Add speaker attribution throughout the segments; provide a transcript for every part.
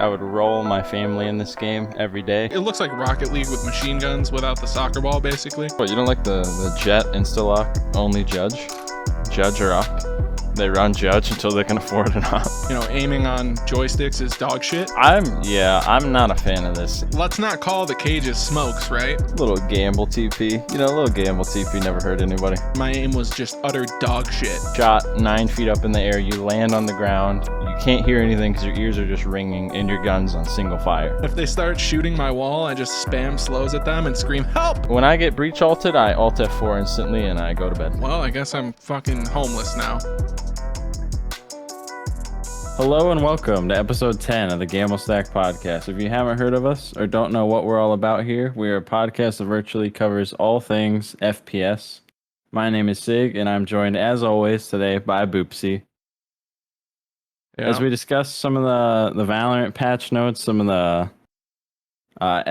Speaker 1: I would roll my family in this game every day.
Speaker 2: It looks like Rocket League with machine guns without the soccer ball, basically.
Speaker 1: What, you don't like the Jet Insta-Lock only Judge? Judge or Rock? They run Judge until they can afford it up.
Speaker 2: You know, aiming on joysticks is dog shit.
Speaker 1: I'm not a fan of this.
Speaker 2: Let's not call the cages smokes, right?
Speaker 1: Little gamble TP. You know, a little gamble TP never hurt anybody.
Speaker 2: My aim was just utter dog shit.
Speaker 1: Shot 9 feet up in the air, you land on the ground, you can't hear anything because your ears are just ringing and your gun's on single fire.
Speaker 2: If they start shooting my wall, I just spam slows at them and scream, help!
Speaker 1: When I get breach ulted, I alt F4 instantly and I go to bed.
Speaker 2: Well, I guess I'm fucking homeless now.
Speaker 1: Hello and welcome to episode 10 of the Gamble Stack podcast. If you haven't heard of us or don't know what we're all about here, we are a podcast that virtually covers all things FPS. My name is Sigg, and I'm joined as always today by Boopsy.
Speaker 2: Yeah.
Speaker 1: As we discuss some of the Valorant patch notes, some of the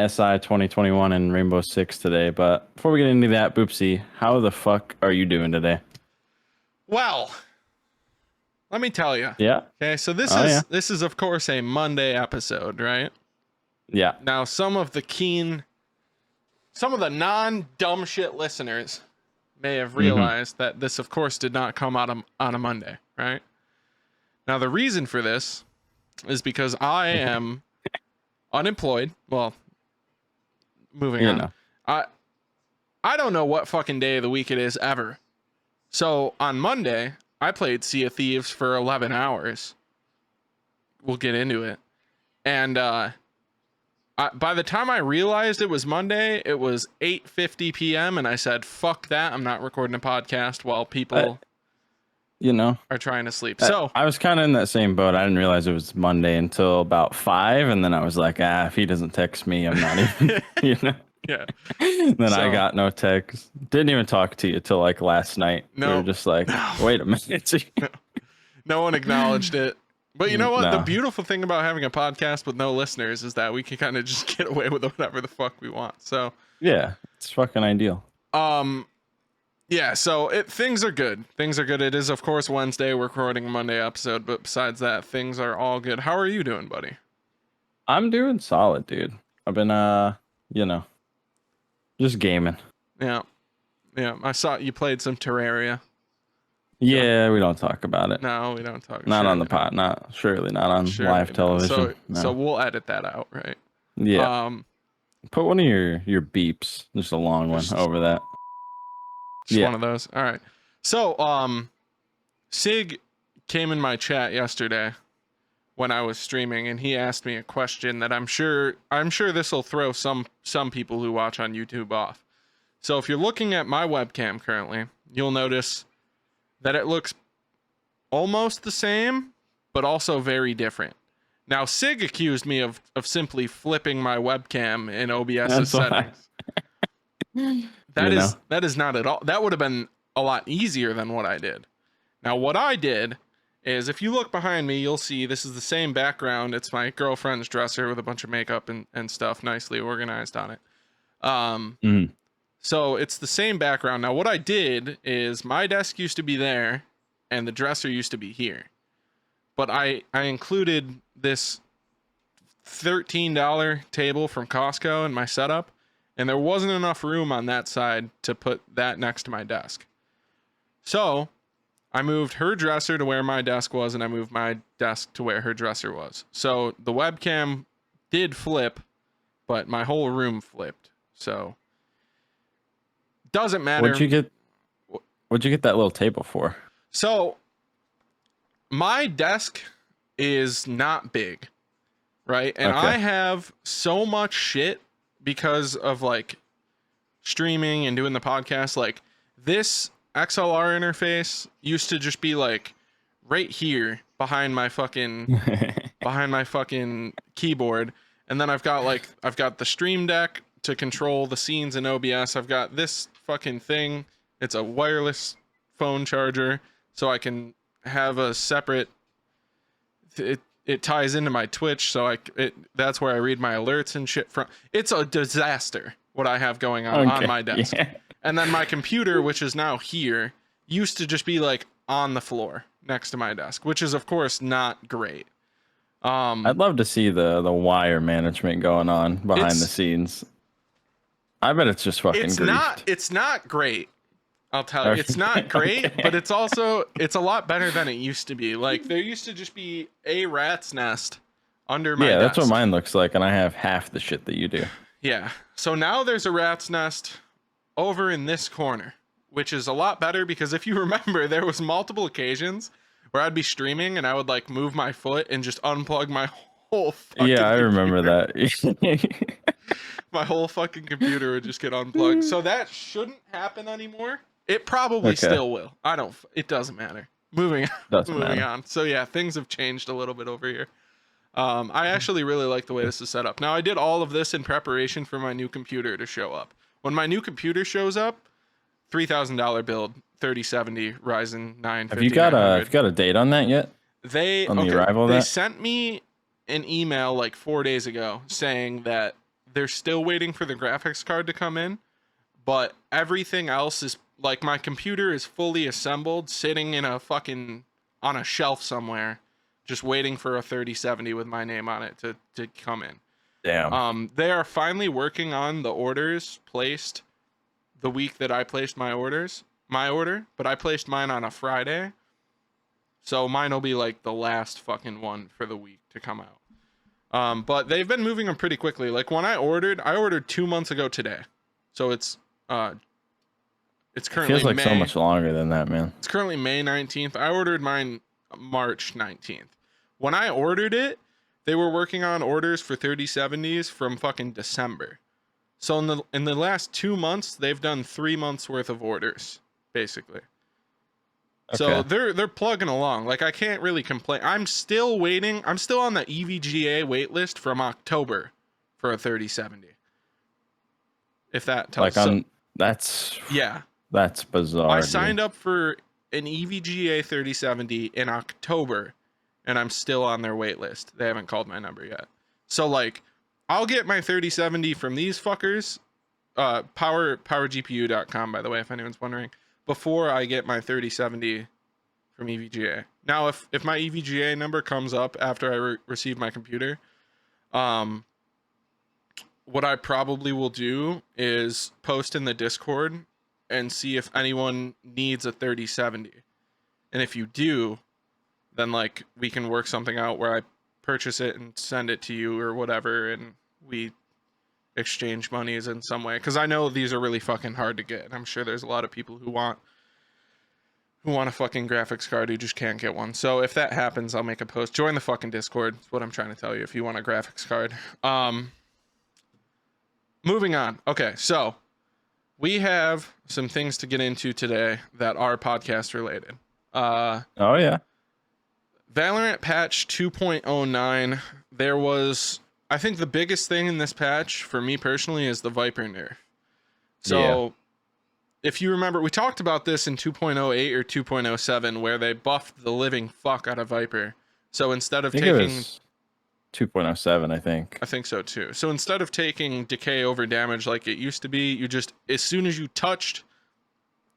Speaker 1: SI 2021 and Rainbow Six today. But before we get into that, Boopsy, how the fuck are you doing today?
Speaker 2: Well, let me tell you.
Speaker 1: Yeah.
Speaker 2: Okay, so this is of course a Monday episode, right?
Speaker 1: Yeah.
Speaker 2: Now, some of the non-dumb shit listeners may have realized that this, of course, did not come out on a Monday, right? Now, the reason for this is because I am unemployed. Well, moving on. I don't know what fucking day of the week it is ever. So on Monday, I played Sea of Thieves for 11 hours. We'll get into it. And by the time I realized it was Monday, it was 8:50 p.m. and I said, fuck that. I'm not recording a podcast while people are trying to sleep. So
Speaker 1: I was kind of in that same boat. I didn't realize it was Monday until about 5, and then I was like, if he doesn't text me, I'm not even,
Speaker 2: Yeah.
Speaker 1: Then I got no text. Didn't even talk to you till like last night.
Speaker 2: No.
Speaker 1: We were just like, wait a minute.
Speaker 2: No one acknowledged it. But you know what?
Speaker 1: No.
Speaker 2: The beautiful thing about having a podcast with no listeners is that we can kind of just get away with whatever the fuck we want. So
Speaker 1: yeah, it's fucking ideal.
Speaker 2: Yeah, so things are good. Things are good. It is, of course, Wednesday. We're recording a Monday episode, but besides that, things are all good. How are you doing, buddy?
Speaker 1: I'm doing solid, dude. I've been just gaming.
Speaker 2: Yeah. I saw you played some Terraria.
Speaker 1: Yeah, we don't talk about it.
Speaker 2: No, we don't talk.
Speaker 1: Not on the pod. Not on live television.
Speaker 2: So we'll edit that out, right?
Speaker 1: Yeah. Put one of your beeps, just a long one, over that.
Speaker 2: Just one of those. All right. So Sig came in my chat yesterday when I was streaming, and he asked me a question that I'm sure this will throw some people who watch on YouTube off. So if you're looking at my webcam currently, you'll notice that it looks almost the same, but also very different. Now, Sig accused me of simply flipping my webcam in OBS's settings. That is not at all. That would have been a lot easier than what I did. Now, what I did is, if you look behind me, you'll see this is the same background. It's my girlfriend's dresser with a bunch of makeup and stuff nicely organized on it. So it's the same background. Now, what I did is my desk used to be there and the dresser used to be here. But I included this $13 table from Costco in my setup, and there wasn't enough room on that side to put that next to my desk. So I moved her dresser to where my desk was, and I moved my desk to where her dresser was. So the webcam did flip, but my whole room flipped. So doesn't matter.
Speaker 1: What'd you get that little table for?
Speaker 2: So my desk is not big, right? And
Speaker 1: okay.
Speaker 2: I have so much shit because of like streaming and doing the podcast. Like, this XLR interface used to just be like right here behind my fucking keyboard, and then I've got the Stream Deck to control the scenes in OBS. I've got this fucking thing. It's a wireless phone charger, so I can have a separate. It ties into my Twitch, so that's where I read my alerts and shit from. It's a disaster what I have going on my desk. Yeah. And then my computer, which is now here, used to just be like on the floor next to my desk, which is of course not great.
Speaker 1: I'd love to see the wire management going on behind the
Speaker 2: it's
Speaker 1: scenes. I bet it's just fucking griefed.
Speaker 2: it's not great. I'll tell you, it's not great,
Speaker 1: Okay.
Speaker 2: but it's a lot better than it used to be. Like there used to just be a rat's nest under my
Speaker 1: Yeah, that's what
Speaker 2: desk.
Speaker 1: mine looks like, and I have half the shit that you do.
Speaker 2: Yeah. So now there's a rat's nest over in this corner, which is a lot better because if you remember, there was multiple occasions where I'd be streaming and I would like move my foot and just unplug my whole fucking
Speaker 1: Yeah, I remember
Speaker 2: computer.
Speaker 1: that.
Speaker 2: My whole fucking computer would just get unplugged. So that shouldn't happen anymore. It probably still will. It doesn't matter. Moving on. So yeah, things have changed a little bit over here. I actually really like the way this is set up. Now I did all of this in preparation for my new computer to show up. When my new computer shows up, $3,000 build, 3070 Ryzen 9
Speaker 1: Have you got a date on that yet?
Speaker 2: They sent me an email like 4 days ago saying that they're still waiting for the graphics card to come in, but everything else is like my computer is fully assembled, sitting in a fucking on a shelf somewhere, just waiting for a 3070 with my name on it to come in.
Speaker 1: Damn.
Speaker 2: They are finally working on the orders placed the week that I placed my order, but I placed mine on a Friday. So mine will be like the last fucking one for the week to come out. But they've been moving them pretty quickly. Like when I ordered 2 months ago today. So it's currently
Speaker 1: feels like so much longer than that, man.
Speaker 2: It's currently May 19th. I ordered mine March 19th. When I ordered it, they were working on orders for 3070s from fucking December. So in the last 2 months, they've done 3 months worth of orders, basically. Okay. So they're plugging along. Like I can't really complain. I'm still waiting. I'm still on the EVGA wait list from October for a 3070. If that tells
Speaker 1: like that's bizarre.
Speaker 2: I signed up for an EVGA 3070 in October, and I'm still on their wait list. They haven't called my number yet. So like, I'll get my 3070 from these fuckers. Powergpu.com, by the way, if anyone's wondering. Before I get my 3070 from EVGA. Now, if my EVGA number comes up after I receive my computer, what I probably will do is post in the Discord and see if anyone needs a 3070. And if you do, then like we can work something out where I purchase it and send it to you or whatever, and we exchange monies in some way, because I know these are really fucking hard to get. I'm sure there's a lot of people who want a fucking graphics card who just can't get one. So if that happens, I'll make a post. Join the fucking Discord. That's what I'm trying to tell you if you want a graphics card. Moving on. Okay, so we have some things to get into today that are podcast related.
Speaker 1: Oh yeah.
Speaker 2: Valorant patch 2.09. There was, I think the biggest thing in this patch for me personally is the Viper nerf. So if you remember, we talked about this in 2.08 or 2.07 where they buffed the living fuck out of Viper. So instead of taking
Speaker 1: 2.07, I think.
Speaker 2: I think so too. So instead of taking decay over damage like it used to be, you just, as soon as you touched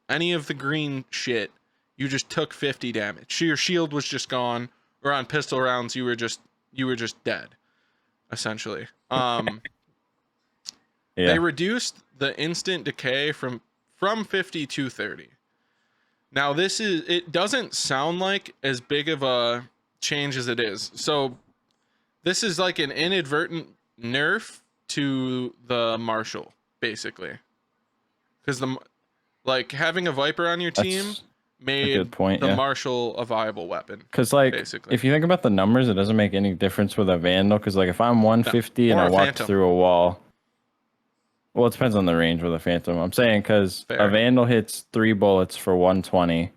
Speaker 2: any of the green shit, you just took 50 damage. Your shield was just gone, or on pistol rounds you were just dead, essentially. They reduced the instant decay from 50 to 30. Now it doesn't sound like as big of a change as it is. So this is like an inadvertent nerf to the Marshal, basically, because having a Viper on your team made the Marshal a viable weapon.
Speaker 1: Because like, basically, if you think about the numbers, it doesn't make any difference with a Vandal. Because like, if I'm 150 and I walk through a wall, well, it depends on the range with a Phantom. I'm saying because a Vandal hits 3 bullets for 120.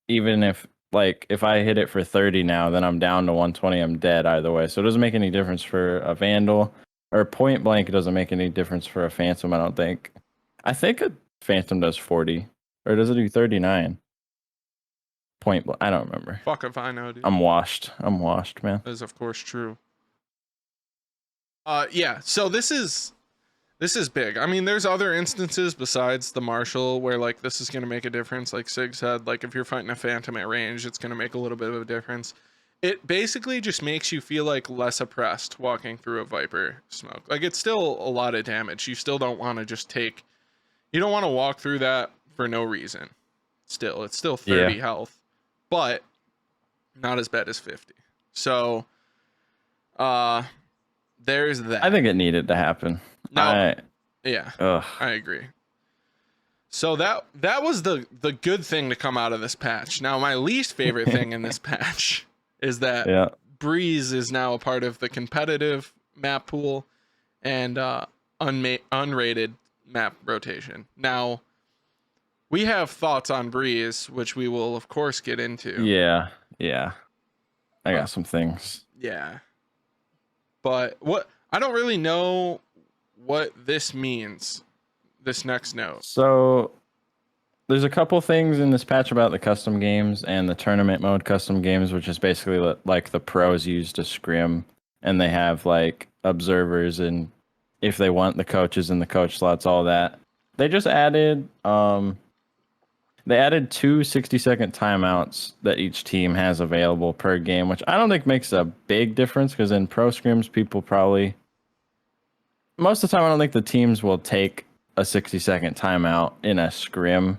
Speaker 1: Even if I hit it for 30 now, then I'm down to 120. I'm dead either way. So it doesn't make any difference for a Vandal, or point blank. It doesn't make any difference for a Phantom. I don't think. I think a Phantom does 40, or does it do 39? Point blank. I don't remember.
Speaker 2: Fuck if I know, dude.
Speaker 1: I'm washed, man.
Speaker 2: That is of course true. Yeah. So this is big. I mean, there's other instances besides the Marshal where like this is gonna make a difference. Like Sigg said, like if you're fighting a Phantom at range, it's gonna make a little bit of a difference. it basically just makes you feel like less oppressed walking through a Viper smoke. Like, it's still a lot of damage. You still don't want to just take, you don't want to walk through that for no reason. Still, it's still 30
Speaker 1: Yeah.
Speaker 2: health, but not as bad as 50. So, uh, there's that.
Speaker 1: I think it needed to happen.
Speaker 2: Now, yeah,
Speaker 1: Ugh.
Speaker 2: I agree. So that was the good thing to come out of this patch. Now, my least favorite thing in this patch is that
Speaker 1: Yeah.
Speaker 2: Breeze is now a part of the competitive map pool and unrated map rotation. Now, we have thoughts on Breeze, which we will of course get into.
Speaker 1: Yeah. Yeah. I got some things.
Speaker 2: Yeah. But I don't really know what this means, this next note.
Speaker 1: So there's a couple things in this patch about the custom games and the tournament mode custom games, which is basically like the pros use to scrim, and they have like observers and if they want the coaches and the coach slots, all that. They just added they added 2 60-second timeouts that each team has available per game, which I don't think makes a big difference because in pro scrims, people probably most of the time I don't think the teams will take a 60-second timeout in a scrim,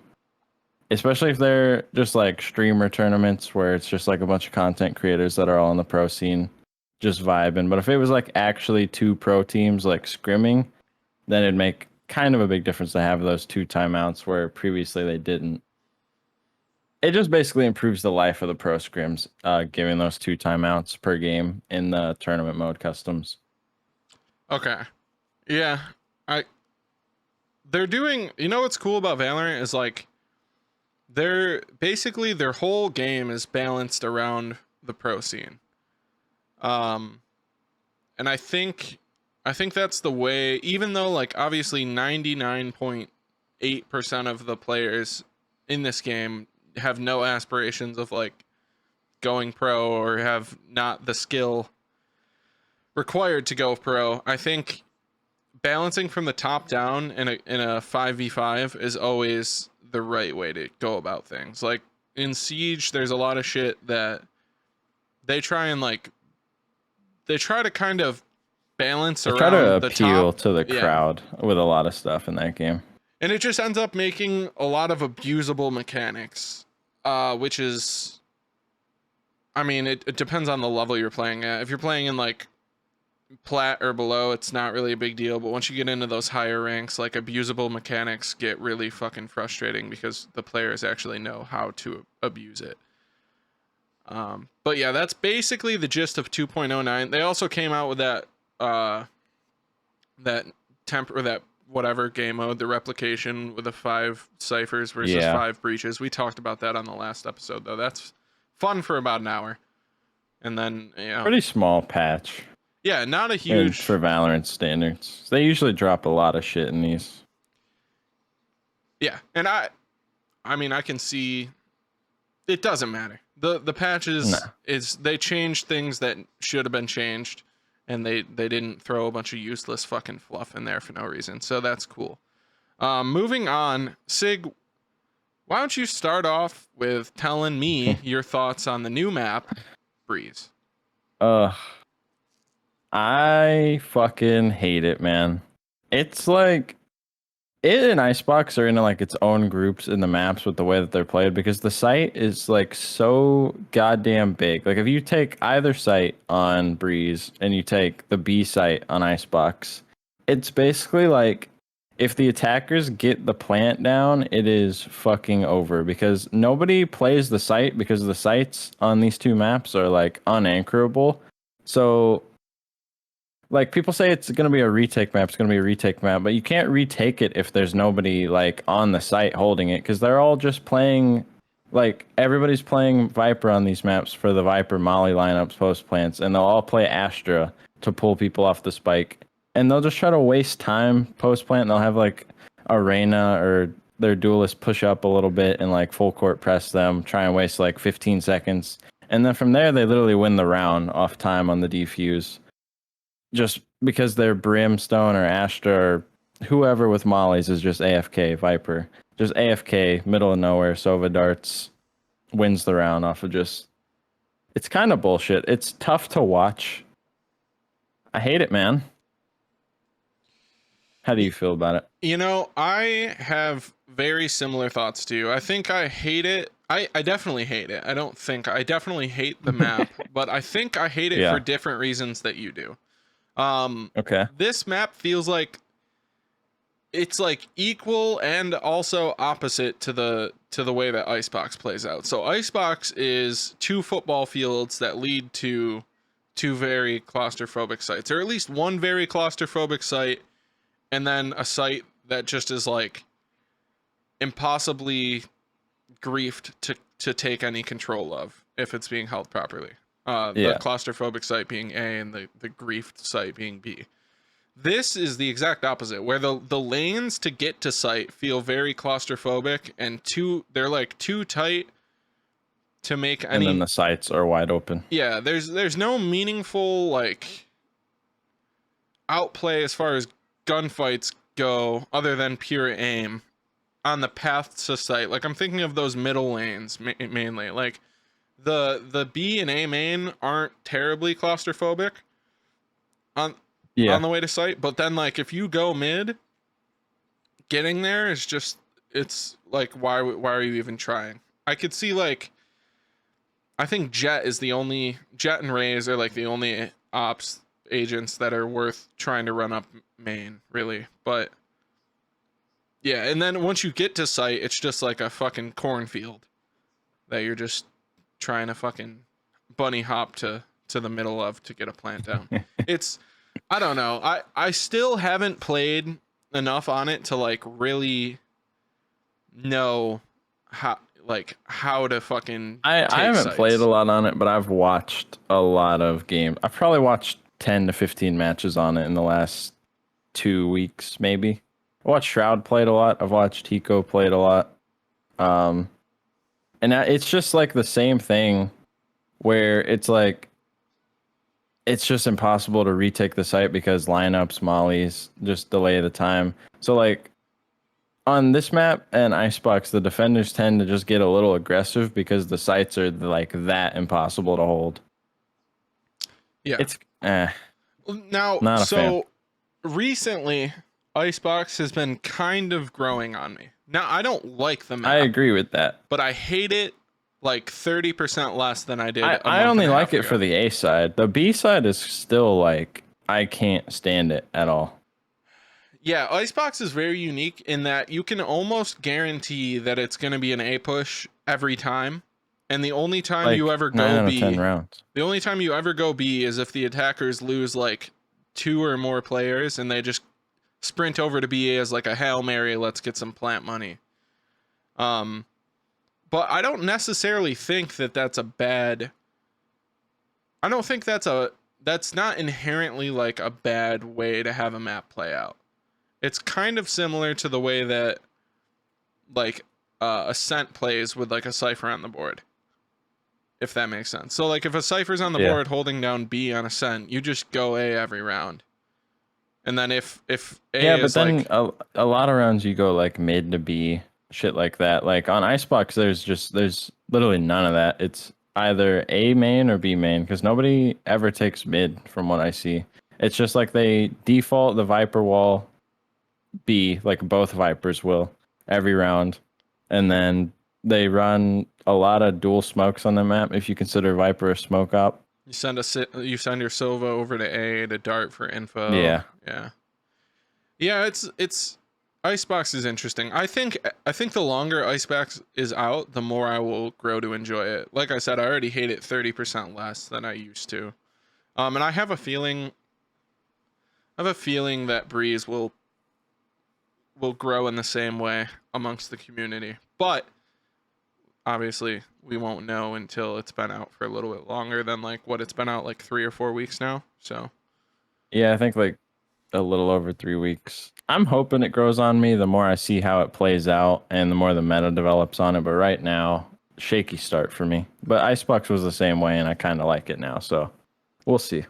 Speaker 1: especially if they're just like streamer tournaments where it's just like a bunch of content creators that are all in the pro scene just vibing. But if it was like actually 2 pro teams like scrimming, then it'd make kind of a big difference to have those 2 timeouts where previously they didn't. It just basically improves the life of the pro scrims, giving those 2 timeouts per game in the tournament mode customs.
Speaker 2: Okay. Yeah. They're doing, you know what's cool about Valorant is like they're basically their whole game is balanced around the pro scene. And I think that's the way, even though like obviously 99.8% of the players in this game have no aspirations of like going pro or have not the skill required to go pro. I think balancing from the top down in a 5v5 is always the right way to go about things. Like in Siege, there's a lot of shit that they try to kind of balance around
Speaker 1: Try to
Speaker 2: the
Speaker 1: appeal
Speaker 2: top
Speaker 1: to the crowd with a lot of stuff in that game.
Speaker 2: And it just ends up making a lot of abusable mechanics, which is, I mean, it depends on the level you're playing at. If you're playing in like plat or below, it's not really a big deal. But once you get into those higher ranks, like abusable mechanics get really fucking frustrating because the players actually know how to abuse it. But yeah, that's basically the gist of 2.09. They also came out with that whatever game mode, the replication with the 5 ciphers versus 5 breaches. We talked about that on the last episode, though. That's fun for about an hour. And then,
Speaker 1: pretty small patch.
Speaker 2: Yeah, not a huge...
Speaker 1: for Valorant standards. They usually drop a lot of shit in these.
Speaker 2: Yeah, and I mean, I can see... It doesn't matter. The patches is they changed things that should have been changed, and they didn't throw a bunch of useless fucking fluff in there for no reason. So that's cool. Moving on, Sig, why don't you start off with telling me your thoughts on the new map, Breeze?
Speaker 1: I fucking hate it, man. It's like it and Icebox are in like its own groups in the maps with the way that they're played because the site is like so goddamn big. Like if you take either site on Breeze and you take the B site on Icebox, it's basically like if the attackers get the plant down, it is fucking over because nobody plays the site because the sites on these 2 maps are like unanchorable. So like people say it's going to be a retake map, but you can't retake it if there's nobody like on the site holding it because they're all just playing, like everybody's playing Viper on these maps for the Viper Molly lineups post plants, and they'll all play Astra to pull people off the spike, and they'll just try to waste time post plant. They'll have like Arena or their duelist push up a little bit and like full court press them, try and waste like 15 seconds, and then from there they literally win the round off time on the defuse. Just because they're Brimstone or Astra or whoever with mollies is just AFK Viper. Just AFK, middle of nowhere, Sova darts, wins the round off of just It's kind of bullshit. It's tough to watch. I hate it, man. How do you feel about it?
Speaker 2: You know, I have very similar thoughts to you. I think I hate it. I definitely hate it. I definitely hate the map, but I think I hate it for
Speaker 1: Yeah.
Speaker 2: different reasons that you do.
Speaker 1: Okay.
Speaker 2: This map feels like it's like equal and also opposite to the way that Icebox plays out. So Icebox is two football fields that lead to two very claustrophobic sites, or at least one very claustrophobic site, and then a site that just is like impossibly griefed to take any control of if it's being held properly. The
Speaker 1: Yeah.
Speaker 2: claustrophobic site being A and the griefed site being B. This is the exact opposite, where the lanes to get to site feel very claustrophobic and they're like too tight to make
Speaker 1: And then
Speaker 2: any.
Speaker 1: the sites are wide open.
Speaker 2: Yeah, there's no meaningful like outplay as far as gunfights go other than pure aim on the path to site. Like I'm thinking of those middle lanes mainly. Like the B and A main aren't terribly claustrophobic on
Speaker 1: Yeah.
Speaker 2: on the way to site, but then like if you go mid, getting there is just, it's like why are you even trying? I could see like, I think Jet and Raze are like the only ops agents that are worth trying to run up main, really. But yeah, and then once you get to site, it's just like a fucking cornfield that you're just trying to fucking bunny hop to the middle of to get a plant down. It's, I don't know. I still haven't played enough on it to like really know how to fucking
Speaker 1: I haven't
Speaker 2: sites.
Speaker 1: played a lot on it, but I've watched a lot of games. I've probably watched 10 to 15 matches on it in the last 2 weeks, maybe. I watched Shroud played a lot. I've watched Tico played a lot. Um, and it's just like the same thing where it's like it's just impossible to retake the site because lineups, mollies just delay the time. So like on this map and Icebox, the defenders tend to just get a little aggressive because the sites are like that impossible to hold.
Speaker 2: Yeah.
Speaker 1: It's
Speaker 2: Now,
Speaker 1: not a fan.
Speaker 2: so recently, Icebox has been kind of growing on me. Now, I don't like the map,
Speaker 1: I agree with that.
Speaker 2: but I hate it like 30% less than I did a
Speaker 1: I
Speaker 2: month
Speaker 1: only
Speaker 2: and a
Speaker 1: like
Speaker 2: half
Speaker 1: it
Speaker 2: ago.
Speaker 1: for the A side. The B side is still like I can't stand it at all.
Speaker 2: Yeah, Icebox is very unique in that you can almost guarantee that it's going to be an A push every time. And the only time you
Speaker 1: Like
Speaker 2: ever
Speaker 1: 9
Speaker 2: go
Speaker 1: out of 10
Speaker 2: B,
Speaker 1: rounds.
Speaker 2: the only time you ever go B is if the attackers lose like 2 or more players and they just sprint over to BA as like a Hail Mary, let's get some plant money. But I don't necessarily think that that's a bad. I don't think that's not inherently like a bad way to have a map play out. It's kind of similar to the way that like Ascent plays with like a Cypher on the board, if that makes sense. So like if a Cypher's on the
Speaker 1: Yeah.
Speaker 2: board holding down B on Ascent, you just go A every round. And then if A
Speaker 1: Yeah, but
Speaker 2: is
Speaker 1: then
Speaker 2: like,
Speaker 1: a lot of rounds you go like mid to B, shit like that. Like on Icebox, there's literally none of that. It's either A main or B main because nobody ever takes mid from what I see. It's just like they default the Viper wall B, like both Vipers will every round, and then they run a lot of dual smokes on the map if you consider Viper a smoke op.
Speaker 2: you send your Sova over to A to dart for info.
Speaker 1: Yeah.
Speaker 2: Yeah. Yeah, it's Icebox is interesting. I think the longer Icebox is out, the more I will grow to enjoy it. Like I said, I already hate it 30% less than I used to. And I have a feeling that Breeze will grow in the same way amongst the community. But obviously, we won't know until it's been out for a little bit longer than like what it's been out like 3 or 4 weeks now. So,
Speaker 1: Yeah, I think like a little over 3 weeks. I'm hoping it grows on me the more I see how it plays out and the more the meta develops on it. But right now, shaky start for me. But Icebox was the same way, and I kind of like it now. So we'll see.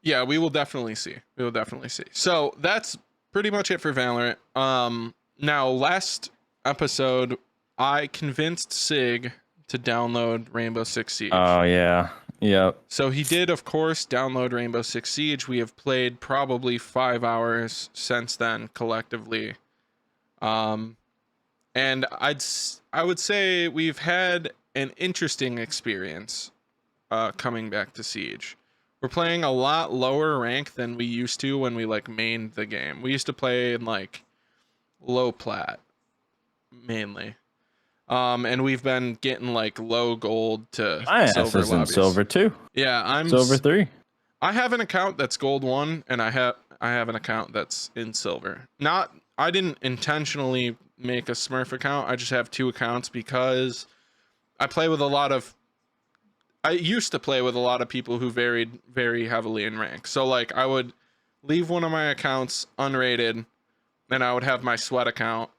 Speaker 2: yeah, we will definitely see. We will definitely see. So, that's pretty much it for Valorant. Now last episode I convinced Sigg to download Rainbow Six Siege.
Speaker 1: Oh yeah. Yep.
Speaker 2: So he did, of course, download Rainbow Six Siege. We have played probably 5 hours since then collectively. And I would say we've had an interesting experience coming back to Siege. We're playing a lot lower rank than we used to when we like mained the game. We used to play in like low plat mainly. And we've been getting like low gold to
Speaker 1: My ass
Speaker 2: silver
Speaker 1: is in
Speaker 2: lobbies.
Speaker 1: silver 2.
Speaker 2: Yeah,
Speaker 1: Silver 3.
Speaker 2: I have an account that's gold 1 and I have an account that's in silver. I didn't intentionally make a Smurf account. I just have 2 accounts because I used to play with a lot of people who varied very heavily in rank. So like I would leave one of my accounts unrated and I would have my sweat account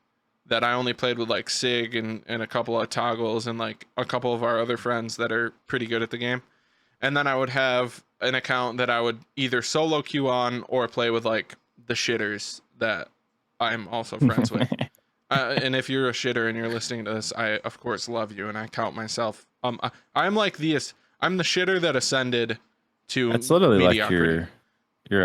Speaker 2: that I only played with like Sigg and a couple of toggles and like a couple of our other friends that are pretty good at the game. And then I would have an account that I would either solo queue on or play with like the shitters that I'm also friends with. And if you're a shitter and you're listening to this, I of course love you and I count myself. I'm the shitter that ascended to
Speaker 1: It's literally
Speaker 2: mediocrity.
Speaker 1: like your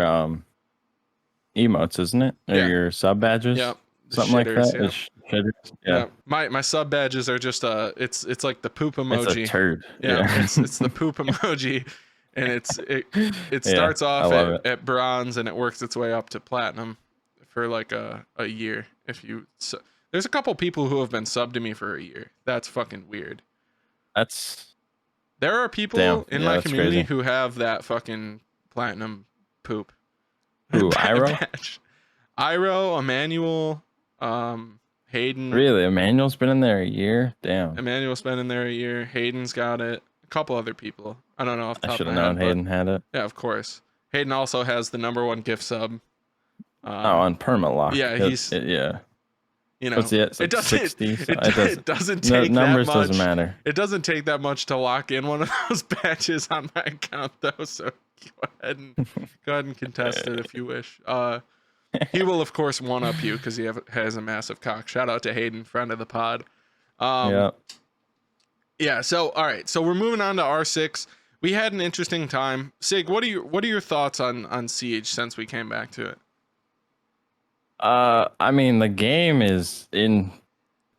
Speaker 1: emotes, isn't it? Or
Speaker 2: Yeah.
Speaker 1: your sub badges?
Speaker 2: Yep.
Speaker 1: Something like that.
Speaker 2: Yeah.
Speaker 1: Shitters? Yeah.
Speaker 2: My sub badges are just it's like the poop emoji.
Speaker 1: It's a turd.
Speaker 2: Yeah. It's the poop emoji, and it starts off at bronze and it works its way up to platinum for like a year. There's a couple people who have been subbed to me for a year. That's fucking weird. There are people in my community
Speaker 1: crazy.
Speaker 2: who have that fucking platinum poop.
Speaker 1: Who, Iro?
Speaker 2: Iro, Emmanuel, Hayden.
Speaker 1: Really? Emmanuel's been in there a year? Damn.
Speaker 2: Emmanuel's been in there a year. Hayden's got it. A couple other people. I don't know off the top
Speaker 1: I should
Speaker 2: of
Speaker 1: have
Speaker 2: my
Speaker 1: known
Speaker 2: head,
Speaker 1: Hayden had it.
Speaker 2: Yeah, of course. Hayden also has the #1 gift sub.
Speaker 1: On permalock.
Speaker 2: Yeah,
Speaker 1: yeah.
Speaker 2: You know,
Speaker 1: What's it?
Speaker 2: It doesn't.
Speaker 1: 60, so
Speaker 2: it doesn't take
Speaker 1: numbers
Speaker 2: that much.
Speaker 1: Doesn't matter.
Speaker 2: It doesn't take that much to lock in one of those badges on my account, though. So go ahead and contest it if you wish. He will of course one up you because he has a massive cock. Shout out to Hayden, friend of the pod. Yeah. So all right. So we're moving on to R6. We had an interesting time. Sig, what are your thoughts on Siege since we came back to it?
Speaker 1: I mean, the game is in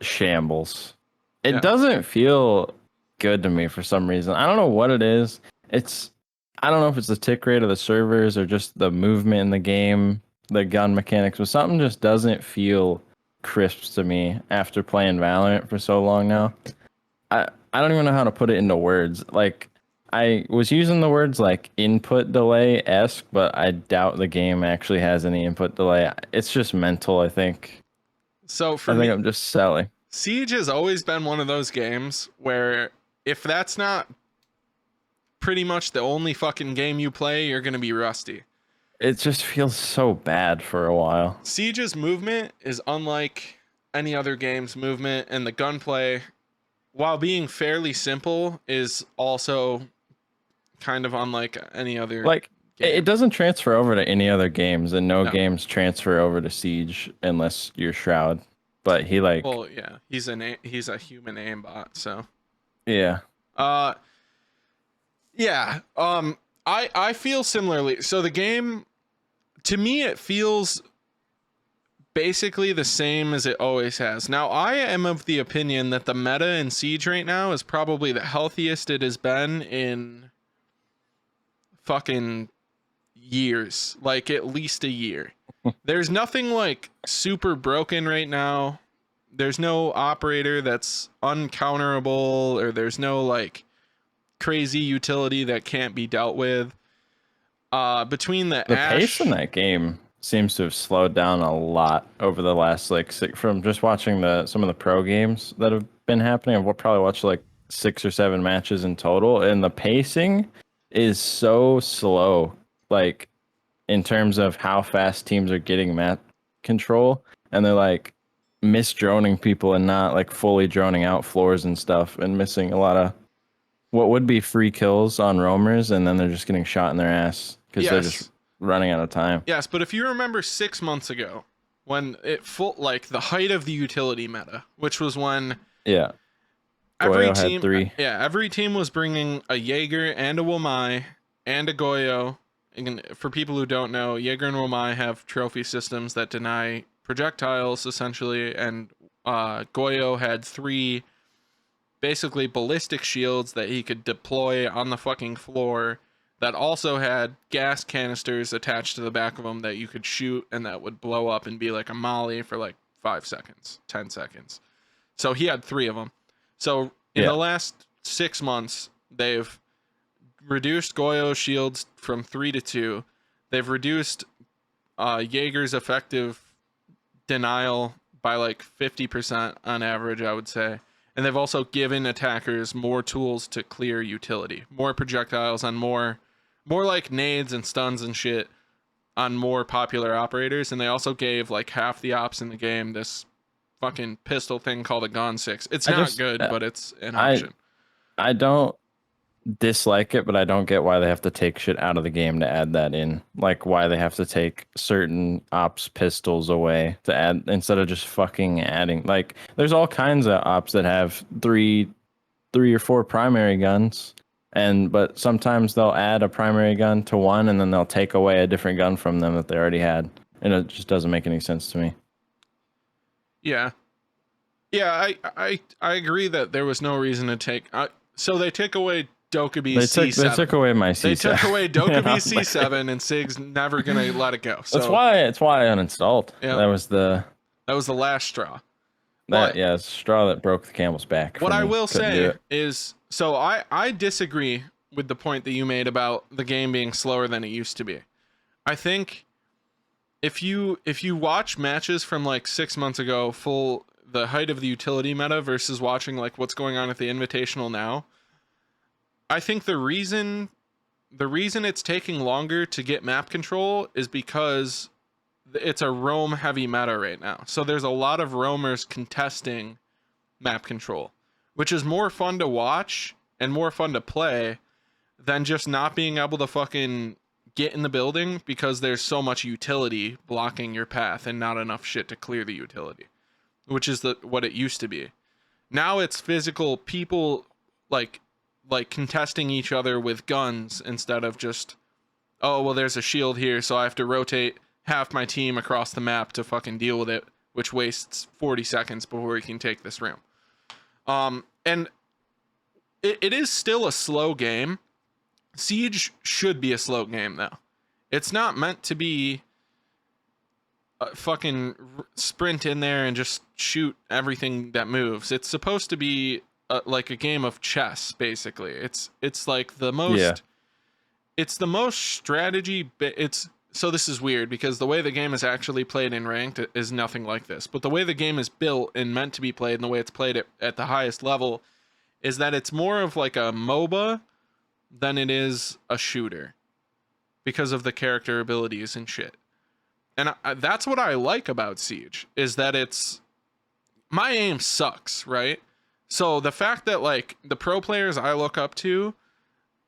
Speaker 1: shambles. It doesn't feel good to me for some reason. I don't know what it is. I don't know if it's the tick rate of the servers or just the movement in the game, the gun mechanics, but something just doesn't feel crisp to me after playing Valorant for so long now. I don't even know how to put it into words. Like, I was using the words like input delay-esque, but I doubt the game actually has any input delay. It's just mental, I think.
Speaker 2: So
Speaker 1: I think I'm just selling.
Speaker 2: Siege has always been one of those games where if that's not pretty much the only fucking game you play, you're going to be rusty.
Speaker 1: It just feels so bad for a while.
Speaker 2: Siege's movement is unlike any other game's movement, and the gunplay, while being fairly simple, is also kind of unlike any other
Speaker 1: game. It doesn't transfer over to any other games, and no games transfer over to Siege unless you're Shroud. But he's a human aimbot, so yeah.
Speaker 2: I feel similarly. So the game, to me, it feels basically the same as it always has. Now, I am of the opinion that the meta in Siege right now is probably the healthiest it has been in fucking years, like at least a year. There's nothing like super broken right now. There's no operator that's uncounterable, or there's no like crazy utility that can't be dealt with. Between the
Speaker 1: pace in that game seems to have slowed down a lot over the last from just watching some of the pro games that have been happening. I've probably watched like 6 or 7 matches in total, and the pacing is so slow, like in terms of how fast teams are getting map control, and they're like misdroning people and not like fully droning out floors and stuff, and missing a lot of what would be free kills on roamers, and then they're just getting shot in their ass because they're just running out of time.
Speaker 2: Yes, but if you remember 6 months ago, when the height of the utility meta, which was when every
Speaker 1: Goyo had
Speaker 2: team,
Speaker 1: 3.
Speaker 2: yeah, every team was bringing a Jaeger and a Womai and a Goyo. And for people who don't know, Jaeger and Womai have trophy systems that deny projectiles, essentially, and Goyo had 3 basically ballistic shields that he could deploy on the fucking floor that also had gas canisters attached to the back of them that you could shoot and that would blow up and be like a molly for like 5 seconds, 10 seconds. So he had 3 of them. So in the last 6 months, they've reduced Goyo's shields from 3 to 2. They've reduced Jaeger's effective denial by like 50% on average, I would say. And they've also given attackers more tools to clear utility, more projectiles on more like nades and stuns and shit on more popular operators. And they also gave like half the ops in the game this fucking pistol thing called a Gon 6. It's not good, but it's an option.
Speaker 1: I don't dislike it, but I don't get why they have to take shit out of the game to add that in. Like why they have to take certain ops pistols away to add instead of just fucking adding. Like there's all kinds of ops that have three or 4 primary guns, but sometimes they'll add a primary gun to one and then they'll take away a different gun from them that they already had, and it just doesn't make any sense to me.
Speaker 2: Yeah, I agree that there was no reason to take. So they took away Dokubi's C7.
Speaker 1: They took away my C7.
Speaker 2: They took away Dokubi's C7, and Sigg's never gonna let it go. So
Speaker 1: that's why I uninstalled.
Speaker 2: Yeah.
Speaker 1: That was the
Speaker 2: last straw.
Speaker 1: It's the straw that broke the camel's back.
Speaker 2: What I will say is, so I disagree with the point that you made about the game being slower than it used to be. I think if you watch matches from like 6 months ago, the height of the utility meta versus watching like what's going on at the Invitational now, I think the reason it's taking longer to get map control is because it's a roam heavy meta right now. So there's a lot of roamers contesting map control, which is more fun to watch and more fun to play than just not being able to fucking get in the building because there's so much utility blocking your path and not enough shit to clear the utility, which is what it used to be. Now it's physical people like contesting each other with guns instead of just, oh, well, there's a shield here, so I have to rotate half my team across the map to fucking deal with it, which wastes 40 seconds before we can take this room. And it is still a slow game. Siege should be a slow game, though. It's not meant to be a fucking sprint in there and just shoot everything that moves. It's supposed to be like a game of chess, basically. It's like the most it's the most strategy. So this is weird because the way the game is actually played in ranked is nothing like this, but the way the game is built and meant to be played and the way it's played at the highest level is that it's more of like a MOBA than it is a shooter because of the character abilities and shit. And that's what I like about Siege, is that my aim sucks, right? So the fact that like the pro players I look up to,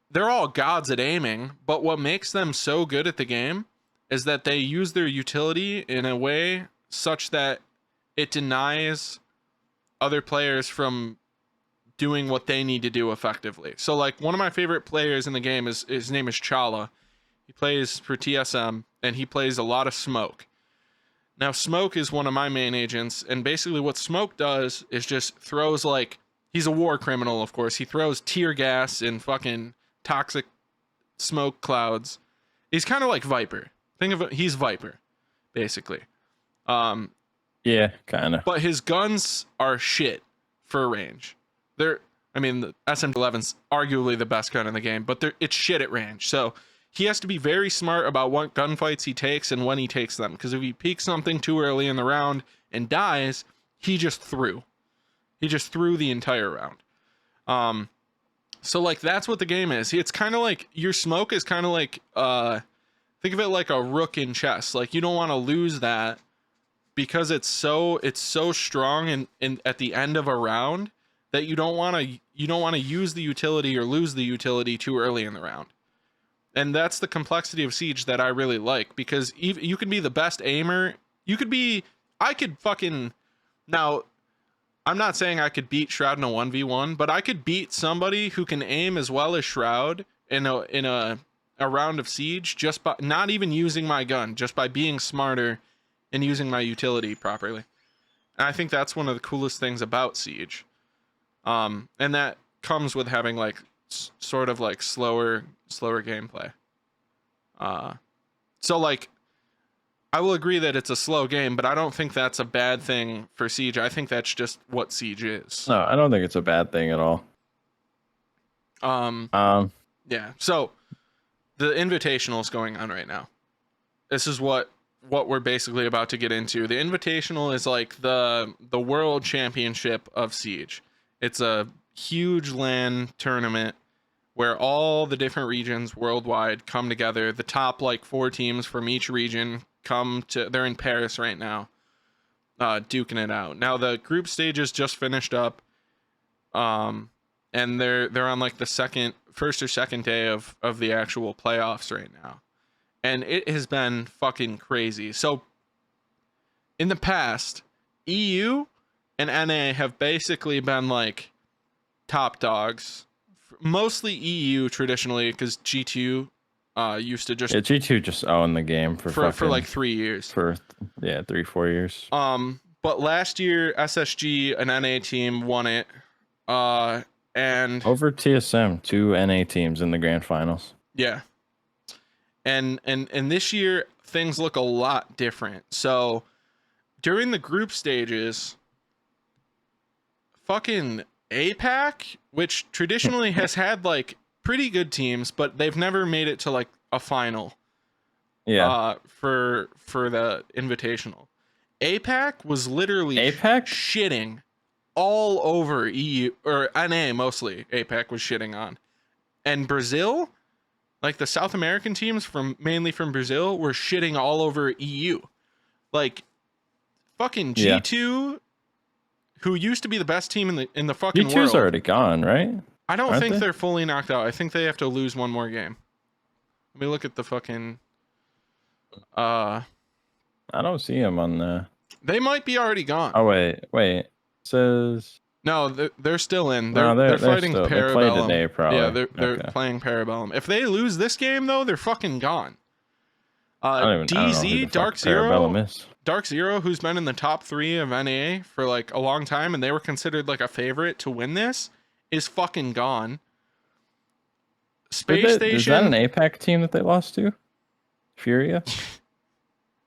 Speaker 2: they're all gods at aiming, but what makes them so good at the game is that they use their utility in a way such that it denies other players from doing what they need to do effectively. So like one of my favorite players in the game his name is Chala. He plays for TSM and he plays a lot of Smoke. Now, Smoke is one of my main agents, and basically what Smoke does is just throws, like, he's a war criminal, of course. He throws tear gas and fucking toxic smoke clouds. He's kind of like Viper. Think of it, he's Viper, basically.
Speaker 1: Yeah, kind of.
Speaker 2: But his guns are shit for range. The SM11's arguably the best gun in the game, but it's shit at range. So he has to be very smart about what gunfights he takes and when he takes them. Because if he peeks something too early in the round and dies, he just threw. He just threw the entire round. So like that's what the game is. It's kind of like your Smoke is kind of like think of it like a rook in chess. Like you don't want to lose that because it's so strong and at the end of a round that you don't want to use the utility or lose the utility too early in the round. And that's the complexity of Siege that I really like, because you can be the best aimer. I could fucking now I'm not saying I could beat Shroud in a 1v1, but I could beat somebody who can aim as well as Shroud in a round of Siege just by not even using my gun, just by being smarter and using my utility properly. And I think that's one of the coolest things about Siege. And that comes with having like sort of like slower gameplay. So like I will agree that it's a slow game, but I don't think that's a bad thing for Siege. I think that's just what Siege is.
Speaker 1: No, I don't think it's a bad thing at all.
Speaker 2: Yeah. So the Invitational is going on right now. This is what we're basically about to get into. The Invitational is like the world championship of Siege. It's a huge LAN tournament where all the different regions worldwide come together. The top like 4 teams from each region they're in Paris right now, duking it out. Now the group stages just finished up, and they're on like the first or second day of the actual playoffs right now, and it has been fucking crazy. So in the past, EU and NA have basically been like top dogs, mostly EU traditionally, because G2 used to just
Speaker 1: G2 just owned the game for
Speaker 2: like 3 years.
Speaker 1: For 3-4 years.
Speaker 2: But last year SSG, an NA team, won it. And
Speaker 1: over TSM, 2 NA teams in the grand finals.
Speaker 2: Yeah. And this year things look a lot different. So during the group stages, fucking APAC, which traditionally has had like pretty good teams, but they've never made it to like a final.
Speaker 1: Yeah.
Speaker 2: For the Invitational. APAC was literally shitting all over EU, or NA mostly. APAC was shitting on. And Brazil, like the South American teams mainly from Brazil, were shitting all over EU. Like fucking G2, who used to be the best team in the fucking world.
Speaker 1: G2's already gone, right?
Speaker 2: I don't think they're fully knocked out. I think they have to lose one more game. Let me look at the fucking I
Speaker 1: don't see them on the.
Speaker 2: They might be already gone.
Speaker 1: Oh wait. It says
Speaker 2: no. They're still in. They're fighting Parabellum.
Speaker 1: They play today, probably.
Speaker 2: Yeah, they're playing Parabellum. If they lose this game though, they're fucking gone. DZ Dark Zero, who's been in the top 3 of NA for like a long time, and they were considered like a favorite to win this, is fucking gone. Space Station.
Speaker 1: Is that an APAC team that they lost to? Furia?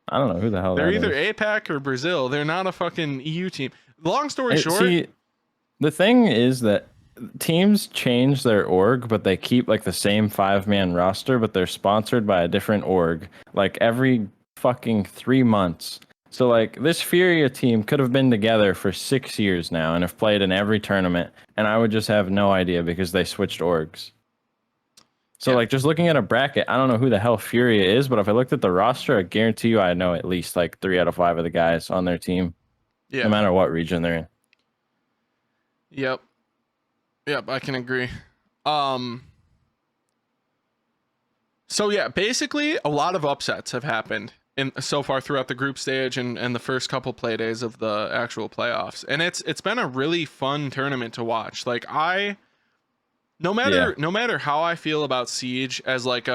Speaker 1: I don't know who the hell
Speaker 2: they're either APAC or Brazil. They're not a fucking EU team. Long story short,
Speaker 1: see, the thing is that teams change their org, but they keep like the same 5-man roster, but they're sponsored by a different org like every fucking 3 months. So like this Furia team could have been together for 6 years now and have played in every tournament, and I would just have no idea because they switched orgs. So like just looking at a bracket, I don't know who the hell Furia is, but if I looked at the roster, I guarantee you I know at least like 3 out of 5 of the guys on their team. Yeah. No matter what region they're in.
Speaker 2: Yep, I can agree. So yeah, basically a lot of upsets have happened so far throughout the group stage and the first couple play days of the actual playoffs. And it's been a really fun tournament to watch. Like no matter how I feel about Siege as like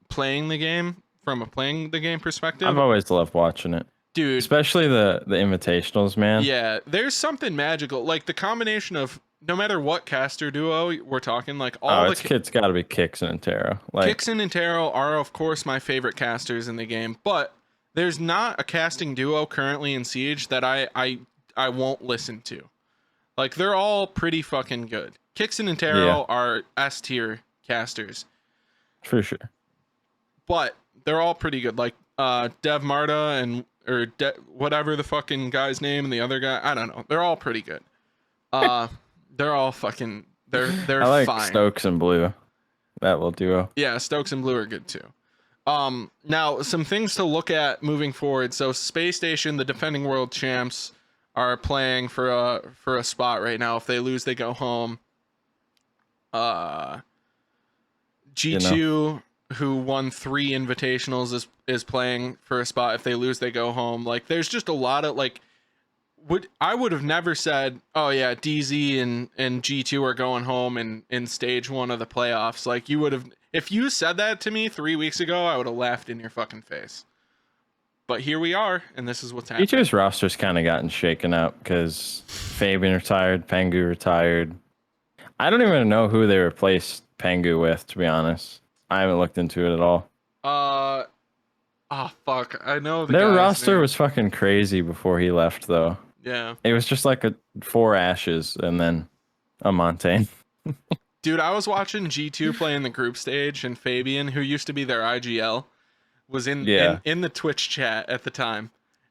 Speaker 2: playing the game from a playing the game perspective,
Speaker 1: I've always loved watching it. Dude, especially the invitationals, man.
Speaker 2: Yeah, there's something magical. Like the combination of no matter what caster duo we're talking, like all
Speaker 1: it's got to be Kixen and Taro.
Speaker 2: Like Kixen and Taro are of course my favorite casters in the game, but there's not a casting duo currently in Siege that I won't listen to. Like they're all pretty fucking good. Kixen and Taro are S tier casters.
Speaker 1: For sure.
Speaker 2: But they're all pretty good. Like Dev Marta whatever the fucking guy's name and the other guy, I don't know. They're all pretty good. They're all fucking they're
Speaker 1: I like
Speaker 2: fine.
Speaker 1: Stokes and Blue. That little duo.
Speaker 2: Yeah, Stokes and Blue are good too. Now some things to look at moving forward. So Space Station, the defending world champs, are playing for a spot right now. If they lose, they go home. G2, who won 3 invitationals, is playing for a spot. If they lose, they go home. Like there's just a lot of like I would have never said, oh yeah, DZ and G2 are going home in stage 1 of the playoffs. Like, you would have, if you said that to me 3 weeks ago, I would have laughed in your fucking face. But here we are, and this is what's happening.
Speaker 1: G2's roster's kind of gotten shaken up because Fabian retired, Pengu retired. I don't even know who they replaced Pengu with, to be honest. I haven't looked into it at all.
Speaker 2: Oh fuck, I know
Speaker 1: their roster was fucking crazy before he left, though.
Speaker 2: Yeah,
Speaker 1: it was just like 4 Ashes and then a Montaigne.
Speaker 2: Dude, I was watching G2 play in the group stage, and Fabian, who used to be their IGL, was in the Twitch chat at the time,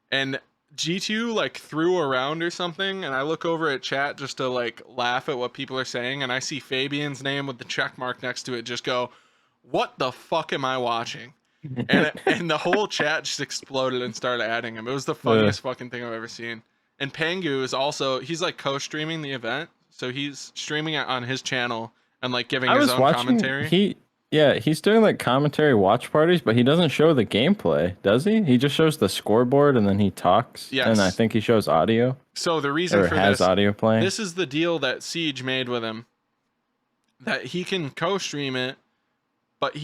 Speaker 2: and G2 like threw around or something, and I look over at chat just to like laugh at what people are saying, and I see Fabian's name with the check mark next to it just go, what the fuck am I watching? And the whole chat just exploded and started adding him. It was the funniest fucking thing I've ever seen. And Pengu is also, he's like co-streaming the event, so he's streaming it on his channel and like giving his own commentary.
Speaker 1: He's doing like commentary watch parties, but he doesn't show the gameplay, does he? He just shows the scoreboard and then he talks.
Speaker 2: Yes.
Speaker 1: And I think he shows audio.
Speaker 2: So the reason for
Speaker 1: has
Speaker 2: this,
Speaker 1: audio playing.
Speaker 2: This is the deal that Siege made with him, that he can co-stream it, but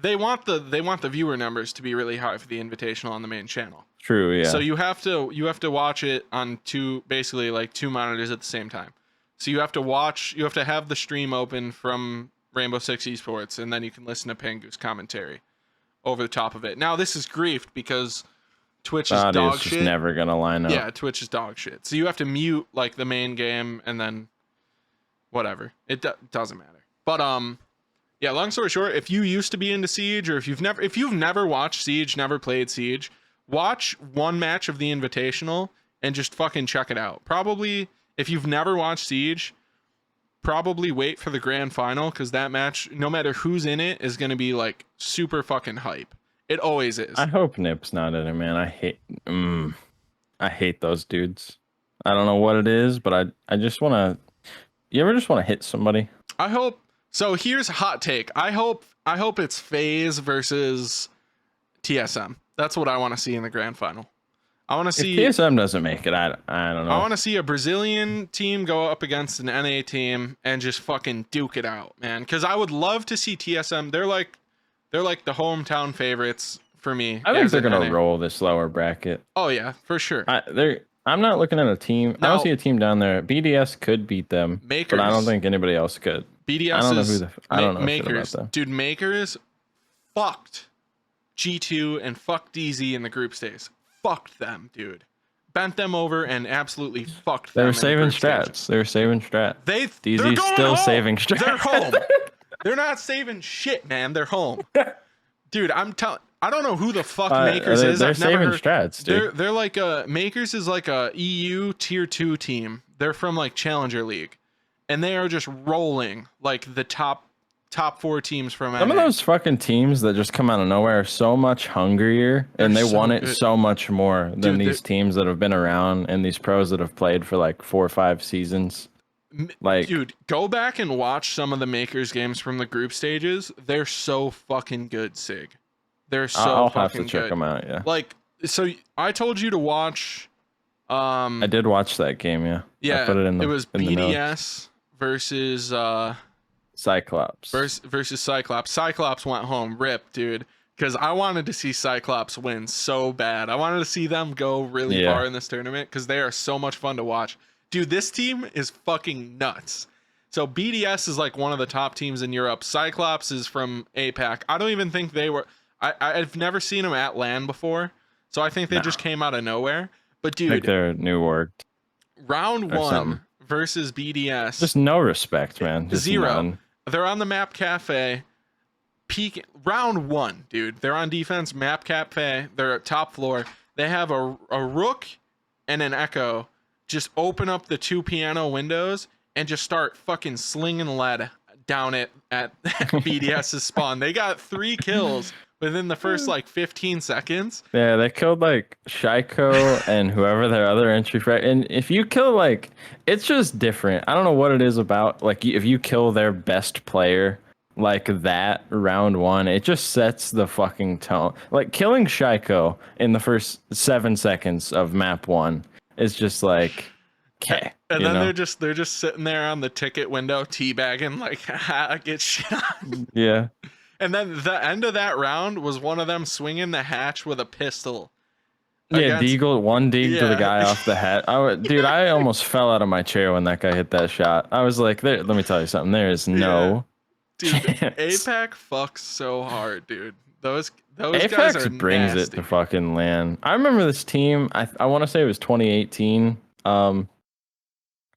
Speaker 2: they want the viewer numbers to be really high for the Invitational on the main channel.
Speaker 1: True, yeah.
Speaker 2: So you have to watch it on two monitors at the same time. So you have to have the stream open from Rainbow Six Esports, and then you can listen to Pengu's commentary over the top of it. Now this is griefed because Twitch is dog shit.
Speaker 1: Just never gonna line up.
Speaker 2: Yeah, Twitch is dog shit. So you have to mute like the main game and then whatever. It doesn't matter. But yeah, long story short, if you used to be into Siege, or if you've never watched Siege, never played Siege, watch one match of the Invitational and just fucking check it out. Probably, if you've never watched Siege, probably wait for the grand final, because that match, no matter who's in it, is going to be like super fucking hype. It always is.
Speaker 1: I hope Nip's not in it, man. I hate those dudes. I don't know what it is, but I just want to. You ever just want to hit somebody?
Speaker 2: I hope. So here's a hot take. I hope it's FaZe versus TSM. That's what I want to see in the grand final. I want to see
Speaker 1: if TSM doesn't make it. I don't know.
Speaker 2: I want to see a Brazilian team go up against an NA team and just fucking duke it out, man. Because I would love to see TSM. They're like the hometown favorites for me.
Speaker 1: I think they're gonna roll this lower bracket.
Speaker 2: Oh yeah, for sure.
Speaker 1: I'm not looking at a team. I don't see a team down there. BDS could beat them,
Speaker 2: Makers,
Speaker 1: but I don't think anybody else could.
Speaker 2: BDS
Speaker 1: I don't know
Speaker 2: Makers.
Speaker 1: About them.
Speaker 2: Dude, Makers fucked G2 and fucked DZ in the group stage. Fucked them, dude. Bent them over and absolutely fucked them.
Speaker 1: They were saving strats. They were saving strats.
Speaker 2: DZ's
Speaker 1: still
Speaker 2: home.
Speaker 1: saving strats.
Speaker 2: They're home. They're not saving shit, man. They're home. Dude, I'm telling. I don't know who the fuck Makers is.
Speaker 1: They're saving strats, dude.
Speaker 2: They're like Makers is like a EU tier 2 team. They're from like Challenger League, and they are just rolling like the top 4 teams from.
Speaker 1: Some of those fucking teams that just come out of nowhere are so much hungrier, and they want it so much more than these teams that have been around and these pros that have played for like 4 or 5 seasons. Like,
Speaker 2: dude, go back and watch some of the Makers games from the group stages. They're so fucking good, Sig. They're so
Speaker 1: I'll
Speaker 2: fucking
Speaker 1: have to check
Speaker 2: good.
Speaker 1: them out. Yeah.
Speaker 2: Like, so I told you to watch.
Speaker 1: I did watch that game. Yeah.
Speaker 2: Yeah.
Speaker 1: I put it in the.
Speaker 2: It was BDS versus
Speaker 1: Cyclops.
Speaker 2: Versus Cyclops. Cyclops went home. Rip, dude. Because I wanted to see Cyclops win so bad. I wanted to see them go really far in this tournament because they are so much fun to watch. Dude, this team is fucking nuts. So BDS is like one of the top teams in Europe. Cyclops is from APAC. I don't even think they were. I've never seen them at LAN before, so I think they just came out of nowhere. But dude,
Speaker 1: I think they're New Work.
Speaker 2: Round 1 versus BDS.
Speaker 1: Just no respect, man. Just
Speaker 2: 0.
Speaker 1: None.
Speaker 2: They're on the Map Cafe. Peak round 1, dude. They're on defense. Map Cafe. They're at top floor. They have a Rook and an Echo. Just open up the 2 piano windows and just start fucking slinging lead down at BDS's spawn. They got 3 kills within the first like 15 seconds.
Speaker 1: Yeah, they killed like Shaiko and whoever their other entry and if you kill like, it's just different. I don't know what it is about like if you kill their best player like that round 1, it just sets the fucking tone. Like killing Shaiko in the first 7 seconds of map 1 is just like, okay,
Speaker 2: And
Speaker 1: you
Speaker 2: then
Speaker 1: know?
Speaker 2: they're just sitting there on the ticket window teabagging like, haha, get shot.
Speaker 1: Yeah.
Speaker 2: And then the end of that round was one of them swinging the hatch with a pistol
Speaker 1: Yeah,
Speaker 2: against.
Speaker 1: Deagle, one deagle to the
Speaker 2: Yeah.
Speaker 1: guy off the hat. Dude, I almost fell out of my chair when that guy hit that shot. I was like, there, let me tell you something. There is
Speaker 2: Yeah.
Speaker 1: no
Speaker 2: Dude,
Speaker 1: chance.
Speaker 2: APAC fucks so hard, dude. Those guys
Speaker 1: Apex
Speaker 2: are
Speaker 1: brings it
Speaker 2: nasty.
Speaker 1: to fucking land. I remember this team. I want to say it was 2018.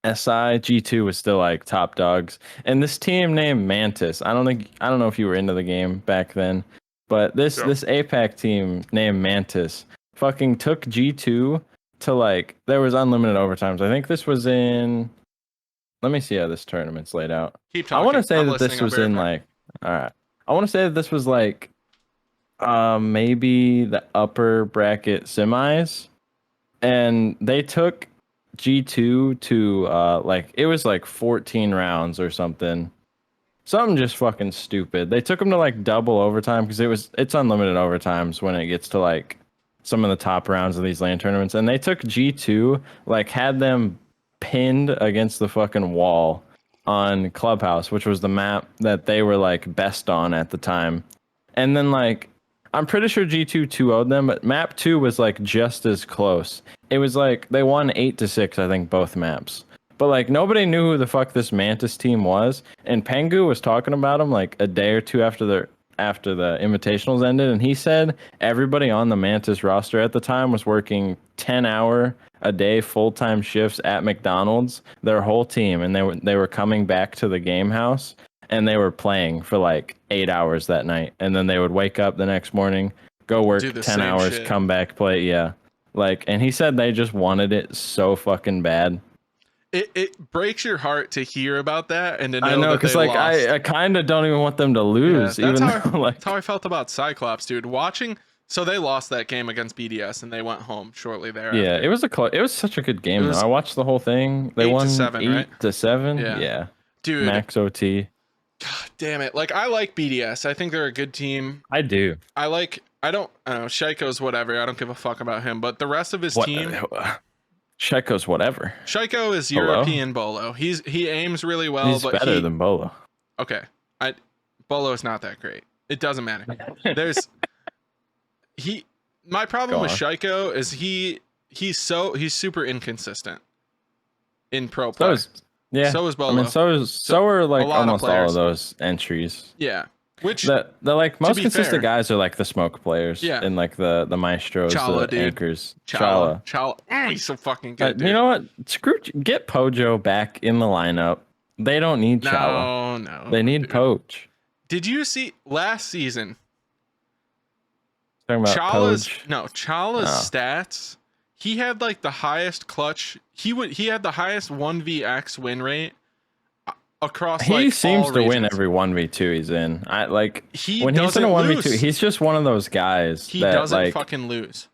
Speaker 1: SI G2 was still like top dogs, and this team named Mantis. I don't know if you were into the game back then, but this APAC team named Mantis fucking took G2 to like there was unlimited overtimes. I think this was in. Let me see how this tournament's laid out.
Speaker 2: Keep
Speaker 1: I want to
Speaker 2: talking.
Speaker 1: say
Speaker 2: I'm
Speaker 1: that
Speaker 2: listening.
Speaker 1: this
Speaker 2: I'll
Speaker 1: was in
Speaker 2: verify.
Speaker 1: like. All right. I want to say that this was like maybe the upper bracket semis, and they took G2 to like it was like 14 rounds or something. Something just fucking stupid. They took them to like double overtime because it's unlimited overtimes when it gets to like some of the top rounds of these LAN tournaments, and they took G2, like had them pinned against the fucking wall on Clubhouse, which was the map that they were like best on at the time. And then like I'm pretty sure G2 2-0'd them, but map 2 was like just as close. It was like they won 8-6, I think, both maps. But like nobody knew who the fuck this Mantis team was, and Pengu was talking about them like a day or two after the invitationals ended, and he said everybody on the Mantis roster at the time was working 10-hour a day full-time shifts at McDonald's, their whole team, and they were coming back to the game house and they were playing for like 8 hours that night, and then they would wake up the next morning, go
Speaker 2: Do
Speaker 1: work
Speaker 2: the
Speaker 1: 10
Speaker 2: same
Speaker 1: hours,
Speaker 2: shit.
Speaker 1: come back, play. Yeah. Like, and he said they just wanted it so fucking bad.
Speaker 2: It breaks your heart to hear about that and to
Speaker 1: I
Speaker 2: know
Speaker 1: know,
Speaker 2: that they
Speaker 1: because like
Speaker 2: lost.
Speaker 1: I kind of don't even want them to
Speaker 2: Yeah,
Speaker 1: lose, even though
Speaker 2: that's how
Speaker 1: like
Speaker 2: I felt about Cyclops, dude. Watching, so they lost that game against BDS and they went home shortly
Speaker 1: yeah,
Speaker 2: thereafter.
Speaker 1: it was such a good
Speaker 2: It
Speaker 1: game though.
Speaker 2: was
Speaker 1: I watched the whole thing. They won
Speaker 2: 8-7, right?
Speaker 1: 8-7.
Speaker 2: Yeah,
Speaker 1: Yeah,
Speaker 2: dude.
Speaker 1: max OT.
Speaker 2: God damn it! Like I like BDS. I think they're a good team.
Speaker 1: I do.
Speaker 2: I don't know. Shaiko's whatever. I don't give a fuck about him. But the rest of his
Speaker 1: What?
Speaker 2: team,
Speaker 1: Checo's whatever.
Speaker 2: Shaiko is
Speaker 1: Hello?
Speaker 2: European Bolo. He aims really well,
Speaker 1: He's
Speaker 2: but
Speaker 1: better than Bolo.
Speaker 2: okay. Bolo is not that great. It doesn't matter. There's he. My problem
Speaker 1: Go
Speaker 2: with
Speaker 1: on.
Speaker 2: Shaiko is he's super inconsistent in pro
Speaker 1: So
Speaker 2: play.
Speaker 1: is yeah.
Speaker 2: So is
Speaker 1: I
Speaker 2: Bolo.
Speaker 1: mean, so are like
Speaker 2: a lot of
Speaker 1: almost all of
Speaker 2: players.
Speaker 1: those entries.
Speaker 2: Yeah. Which
Speaker 1: The like most
Speaker 2: be
Speaker 1: consistent
Speaker 2: fair,
Speaker 1: guys are like the smoke players,
Speaker 2: Yeah.
Speaker 1: and like the maestros,
Speaker 2: Chala,
Speaker 1: the
Speaker 2: dude.
Speaker 1: anchors.
Speaker 2: Chala. He's so fucking good, dude.
Speaker 1: You know what? Get Pojo back in the lineup. They don't need Chala.
Speaker 2: No.
Speaker 1: They need
Speaker 2: dude.
Speaker 1: Poach.
Speaker 2: Did you see last season?
Speaker 1: Talking about
Speaker 2: Chala's
Speaker 1: Poach.
Speaker 2: stats. He had like the highest clutch. He had the highest 1vx win rate across
Speaker 1: He
Speaker 2: like
Speaker 1: seems
Speaker 2: all
Speaker 1: to win
Speaker 2: regions.
Speaker 1: every 1v2 he's in. I like
Speaker 2: He
Speaker 1: when he's in a
Speaker 2: doesn't
Speaker 1: 1v2,
Speaker 2: lose.
Speaker 1: he's just one of those guys
Speaker 2: He
Speaker 1: that
Speaker 2: doesn't
Speaker 1: like
Speaker 2: fucking lose.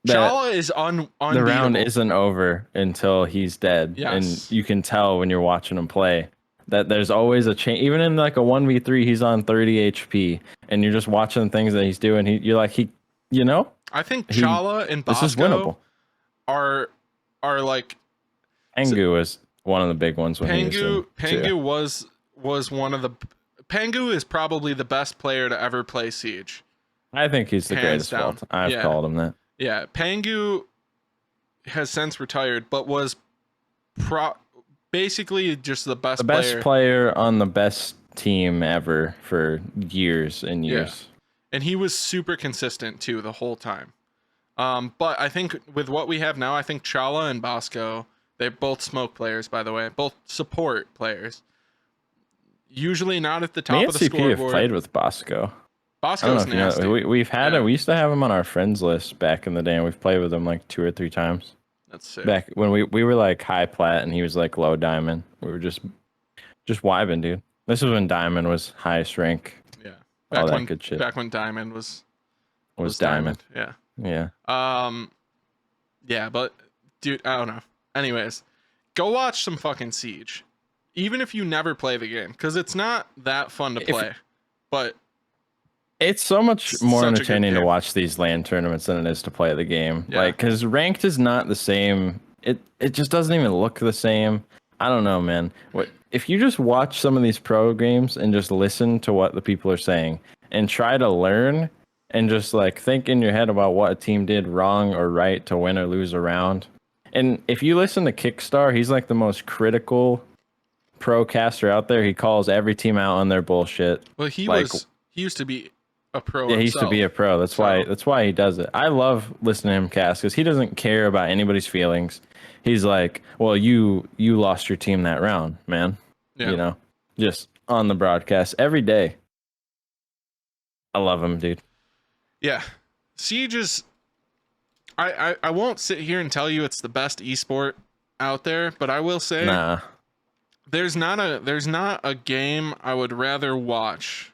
Speaker 1: that
Speaker 2: Chala is unbeatable.
Speaker 1: the round isn't over until he's dead.
Speaker 2: Yes.
Speaker 1: And you can tell when you're watching him play that there's always a change. Even in like a 1v3, he's on 30 HP, and you're just watching things that he's doing. You're like, you know,
Speaker 2: I think Chala and
Speaker 1: this is winnable.
Speaker 2: Bosco are like
Speaker 1: Pengu is one of the big ones when he was in
Speaker 2: Pengu
Speaker 1: too.
Speaker 2: was one of the Pengu is probably the best player to ever play Siege.
Speaker 1: I think he's the
Speaker 2: Hands
Speaker 1: greatest of all
Speaker 2: down.
Speaker 1: time. I've
Speaker 2: Yeah.
Speaker 1: called him that.
Speaker 2: Yeah, Pengu has since retired, but was basically just the best
Speaker 1: player on the best team ever for years and years.
Speaker 2: Yeah. And he was super consistent too the whole time. But I think with what we have now, I think Chala and Bosco, they're both smoke players, by the way, both support players. Usually not at the top of the
Speaker 1: CP have
Speaker 2: scoreboard.
Speaker 1: played with Bosco.
Speaker 2: Bosco's nasty.
Speaker 1: We've had we used to have him on our friends list back in the day, and we've played with him like 2 or 3 times.
Speaker 2: That's sick.
Speaker 1: Back when we were like high plat and he was like low diamond. We were just vibing, dude. This was when diamond was highest rank.
Speaker 2: Yeah.
Speaker 1: All that good shit.
Speaker 2: Back when diamond was
Speaker 1: diamond.
Speaker 2: Yeah.
Speaker 1: Yeah.
Speaker 2: Yeah, but dude, I don't know. Anyways, go watch some fucking Siege. Even if you never play the game, because it's not that fun to play. But
Speaker 1: It's so much more
Speaker 2: Such a good
Speaker 1: entertaining to
Speaker 2: game.
Speaker 1: watch these LAN tournaments than it is to play the game.
Speaker 2: Yeah.
Speaker 1: Like, because ranked is not the same. It just doesn't even look the same. I don't know, man. What if you just watch some of these pro games and just listen to what the people are saying and try to learn and just like think in your head about what a team did wrong or right to win or lose a round. And if you listen to Kickstar, he's like the most critical pro caster out there. He calls every team out on their bullshit.
Speaker 2: Well, he
Speaker 1: Like,
Speaker 2: used to be a pro
Speaker 1: yeah, he used to
Speaker 2: himself.
Speaker 1: be a pro. That's
Speaker 2: So,
Speaker 1: why he does it. I love listening to him cast because he doesn't care about anybody's feelings. He's like, well, you lost your team that round, man.
Speaker 2: yeah.
Speaker 1: You know, just on the broadcast every day. I love him, dude.
Speaker 2: Yeah. Siege is I won't sit here and tell you it's the best esport out there, but I will say
Speaker 1: Nah,
Speaker 2: there's not a game I would rather watch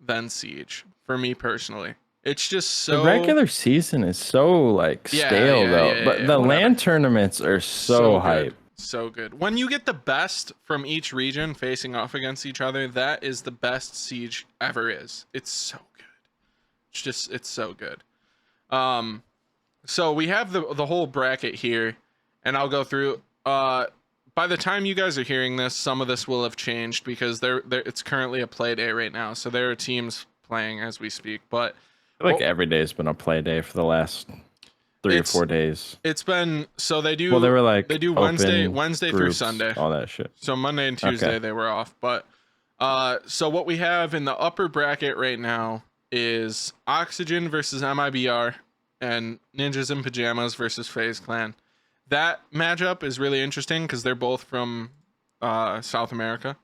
Speaker 2: than Siege for me personally. It's just so
Speaker 1: the regular season is so like
Speaker 2: yeah,
Speaker 1: stale
Speaker 2: yeah,
Speaker 1: though,
Speaker 2: yeah,
Speaker 1: but
Speaker 2: yeah,
Speaker 1: the
Speaker 2: whatever.
Speaker 1: LAN tournaments are so hype.
Speaker 2: Good. So good. When you get the best from each region facing off against each other, that is the best Siege ever is. It's so good. It's so good. So we have the whole bracket here, and I'll go through. By the time you guys are hearing this, some of this will have changed because it's currently a play day right now. So there are teams playing as we speak. But
Speaker 1: I feel like every day has been a play day for the last 3 or 4 days.
Speaker 2: it's been so they do.
Speaker 1: Well, they were like
Speaker 2: Wednesday through
Speaker 1: groups,
Speaker 2: Sunday,
Speaker 1: all that shit.
Speaker 2: So Monday and Tuesday they were off. But so what we have in the upper bracket right now is Oxygen versus MIBR and Ninjas in Pajamas versus FaZe Clan. That matchup is really interesting because they're both from South America.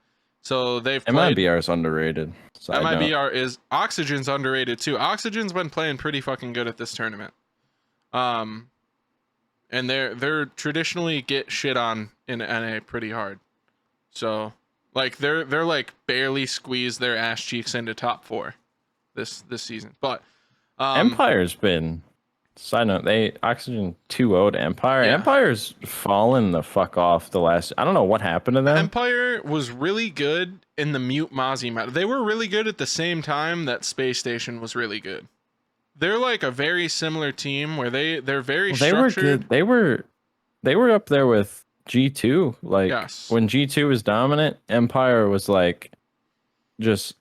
Speaker 2: So they've played.
Speaker 1: MIBR is underrated.
Speaker 2: MIBR is Oxygen's underrated too. Oxygen's been playing pretty fucking good at this tournament. And they're traditionally get shit on in NA pretty hard. So like they're like barely squeezed their ass cheeks into top 4 this season. But
Speaker 1: Empire's been side note, they Oxygen 2-0 to Empire.
Speaker 2: Yeah.
Speaker 1: Empire's fallen the fuck off the last. I don't know what happened to them.
Speaker 2: Empire was really good in the Mute Mozzie meta. They were really good at the same time that Space Station was really good. They're like a very similar team where they're very structured.
Speaker 1: They were up there with G2. Like
Speaker 2: Yes.
Speaker 1: when G2 was dominant, Empire was like just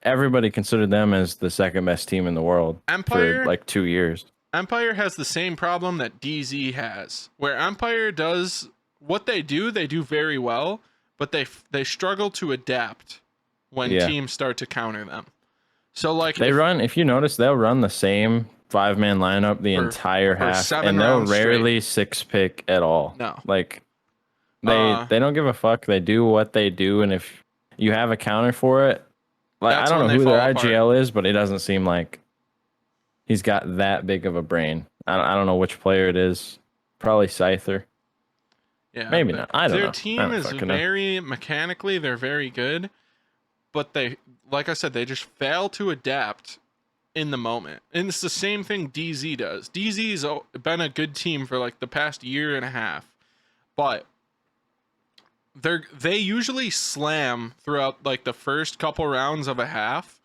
Speaker 1: everybody considered them as the second best team in the world
Speaker 2: Empire
Speaker 1: for like 2 years.
Speaker 2: Empire has the same problem that DZ has, where Empire does what they do very well, but they struggle to adapt when teams start to counter them. So like
Speaker 1: if you notice, they'll run the same 5-man lineup the entire half, and they'll rarely 6-pick at all.
Speaker 2: No.
Speaker 1: Like they don't give a fuck. They do what they do, and if you have a counter for it, like I don't know who their IGL is, but it doesn't seem like he's got that big of a brain. I don't know which player it is. Probably Scyther.
Speaker 2: Yeah,
Speaker 1: maybe not. I don't know.
Speaker 2: Their team is very mechanically, they're very good, but they, like I said, they just fail to adapt in the moment. And it's the same thing DZ does. DZ's been a good team for like the past year and a half, but they usually slam throughout like the first couple rounds of a half,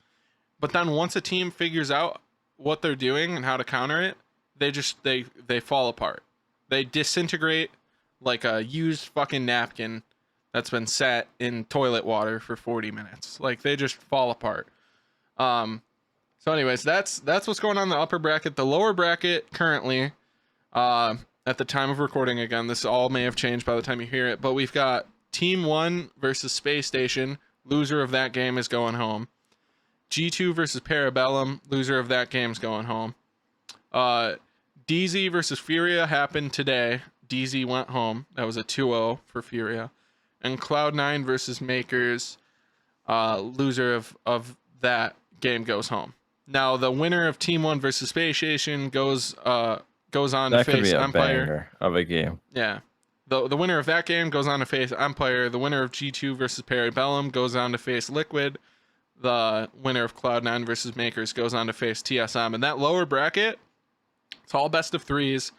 Speaker 2: but then once a team figures out what they're doing and how to counter it, they fall apart. They disintegrate like a used fucking napkin that's been sat in toilet water for 40 minutes. Like they just fall apart. So anyways, that's what's going on in the upper bracket. The lower bracket currently, at the time of recording, again, this all may have changed by the time you hear it, but we've got Team 1 versus Space Station. Loser of that game is going home. G2 versus Parabellum. Loser of that game's going home. DZ versus Furia happened today. DZ went home. That was a 2-0 for Furia. And Cloud9 versus Makers. Loser of that game goes home. Now the winner of Team 1 versus Space Station goes on to face Empire.
Speaker 1: Banger of a game.
Speaker 2: Yeah. The winner of that game goes on to face Empire. The winner of G2 versus Parabellum goes on to face Liquid. The winner of Cloud9 versus Makers goes on to face TSM. And that lower bracket, it's all best of 3s.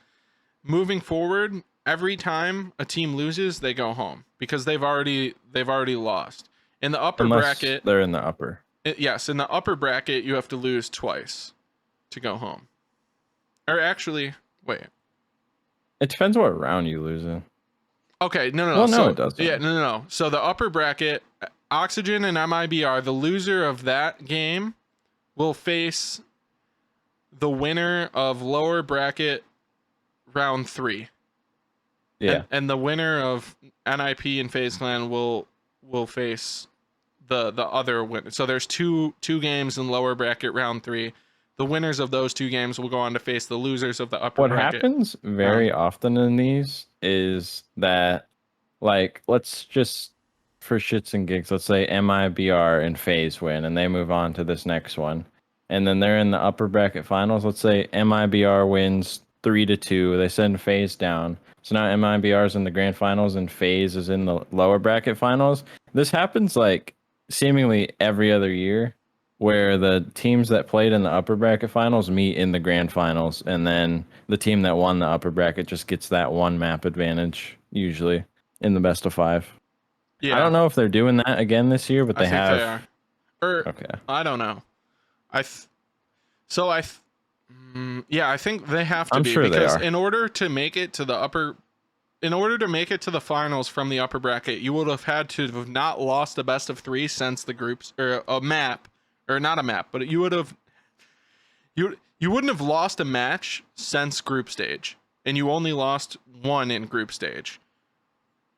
Speaker 2: Moving forward, every time a team loses, they go home because they've already lost. In the upper bracket,
Speaker 1: they're in the upper.
Speaker 2: Yes, in the upper bracket, you have to lose twice to go home. Or actually, wait.
Speaker 1: It depends what round you lose in.
Speaker 2: Okay, no.
Speaker 1: Well, no,
Speaker 2: So
Speaker 1: it doesn't.
Speaker 2: yeah, no. So the upper bracket, Oxygen and MIBR, the loser of that game will face the winner of lower bracket round 3.
Speaker 1: Yeah.
Speaker 2: And the winner of NIP and FaZe Clan will face the other winner. So there's two games in lower bracket round 3. The winners of those 2 games will go on to face the losers of the upper
Speaker 1: What
Speaker 2: bracket.
Speaker 1: happens very often in these is that, like, let's just, for shits and gigs, let's say MIBR and FaZe win, and they move on to this next one. And then they're in the upper bracket finals. Let's say MIBR wins 3-2. They send FaZe down. So now MIBR is in the grand finals and FaZe is in the lower bracket finals. This happens like seemingly every other year, where the teams that played in the upper bracket finals meet in the grand finals, and then the team that won the upper bracket just gets that one map advantage, usually in the best of 5.
Speaker 2: Yeah.
Speaker 1: I don't know if they're doing that again this year, but they have.
Speaker 2: They are. Okay. I don't know. I think they have to
Speaker 1: I'm
Speaker 2: be,
Speaker 1: sure
Speaker 2: because
Speaker 1: they are.
Speaker 2: in order to make it to the finals from the upper bracket, you would have had to have not lost a best of 3 since the groups, or a map, or not a map, but you wouldn't have lost a match since group stage, and you only lost 1 in group stage.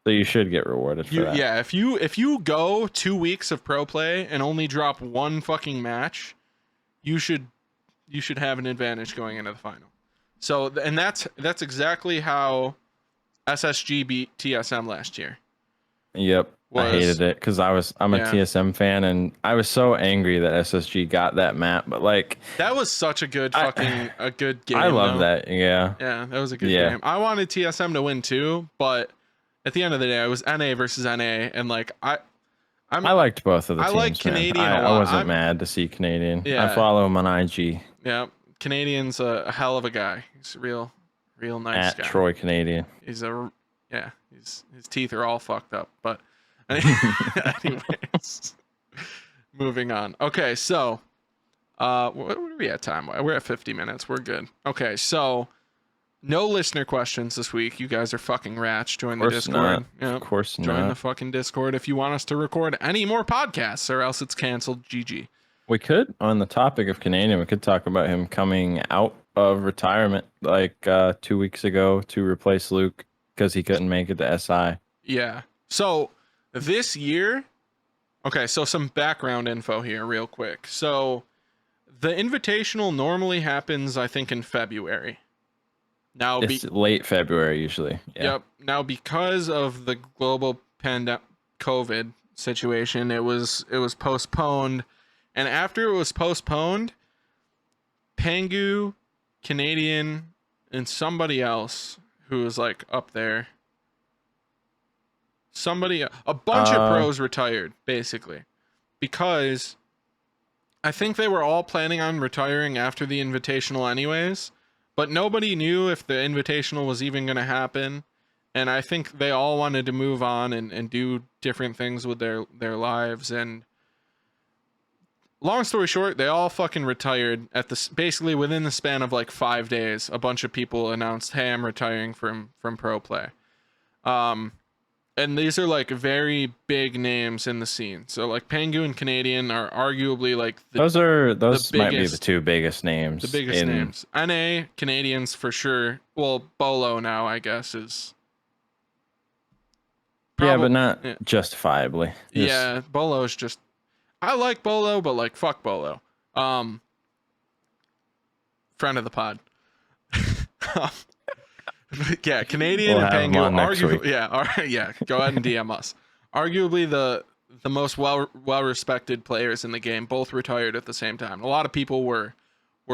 Speaker 1: So you should get rewarded for that.
Speaker 2: Yeah, if you go 2 weeks of pro play and only drop 1 fucking match, you should have an advantage going into the final. So, and that's exactly how SSG beat TSM last year.
Speaker 1: Yep. I hated it because I'm a TSM fan, and I was so angry that SSG got that map. But like,
Speaker 2: that was such a good a good game.
Speaker 1: I love that. Yeah.
Speaker 2: Yeah, that was a good game. I wanted TSM to win too, but at the end of the day, it was NA versus NA, and like I
Speaker 1: liked both of the teams.
Speaker 2: I like Canadian a lot.
Speaker 1: I wasn't mad to see Canadian.
Speaker 2: Yeah.
Speaker 1: I follow him on IG.
Speaker 2: Yeah, Canadian's a hell of a guy. He's a real nice guy.
Speaker 1: Troy Canadian.
Speaker 2: He's his teeth are all fucked up, but anyways, moving on. Okay, so what are we at time? We're at 50 minutes. We're good. Okay, so no listener questions this week. You guys are fucking rats. Join the Discord.
Speaker 1: Yep. Of course not.
Speaker 2: Join the fucking Discord if you want us to record any more podcasts, or else it's canceled. GG.
Speaker 1: We could, on the topic of Canadian, we could talk about him coming out of retirement like 2 weeks ago to replace Luke because he couldn't make it to SI.
Speaker 2: Yeah. So this year, okay, so some background info here real quick. So the Invitational normally happens, I think, in February. Now
Speaker 1: it's late February usually. Yeah.
Speaker 2: Yep. Now, because of the global pandemic COVID situation, it was postponed. And after it was postponed, Pangu, Canadian, and somebody else who was like up there. A bunch of pros retired, basically. Because I think they were all planning on retiring after the Invitational anyways. But nobody knew if the Invitational was even going to happen. And I think they all wanted to move on and do different things with their lives. And long story short, they all fucking retired basically within the span of like 5 days. A bunch of people announced, "Hey, I'm retiring from pro play." And these are like very big names in the scene. So like Pangu and Canadian are arguably like
Speaker 1: those might be the 2 biggest names.
Speaker 2: The biggest names. NA, Canadians for sure. Well, Bolo now I guess is.
Speaker 1: But not justifiably.
Speaker 2: Yeah, Bolo's just. I like Bolo, but like fuck Bolo. Friend of the pod. Yeah, Canadian and Pangu arguably, go ahead and DM us. Arguably the most well respected players in the game, both retired at the same time. A lot of people were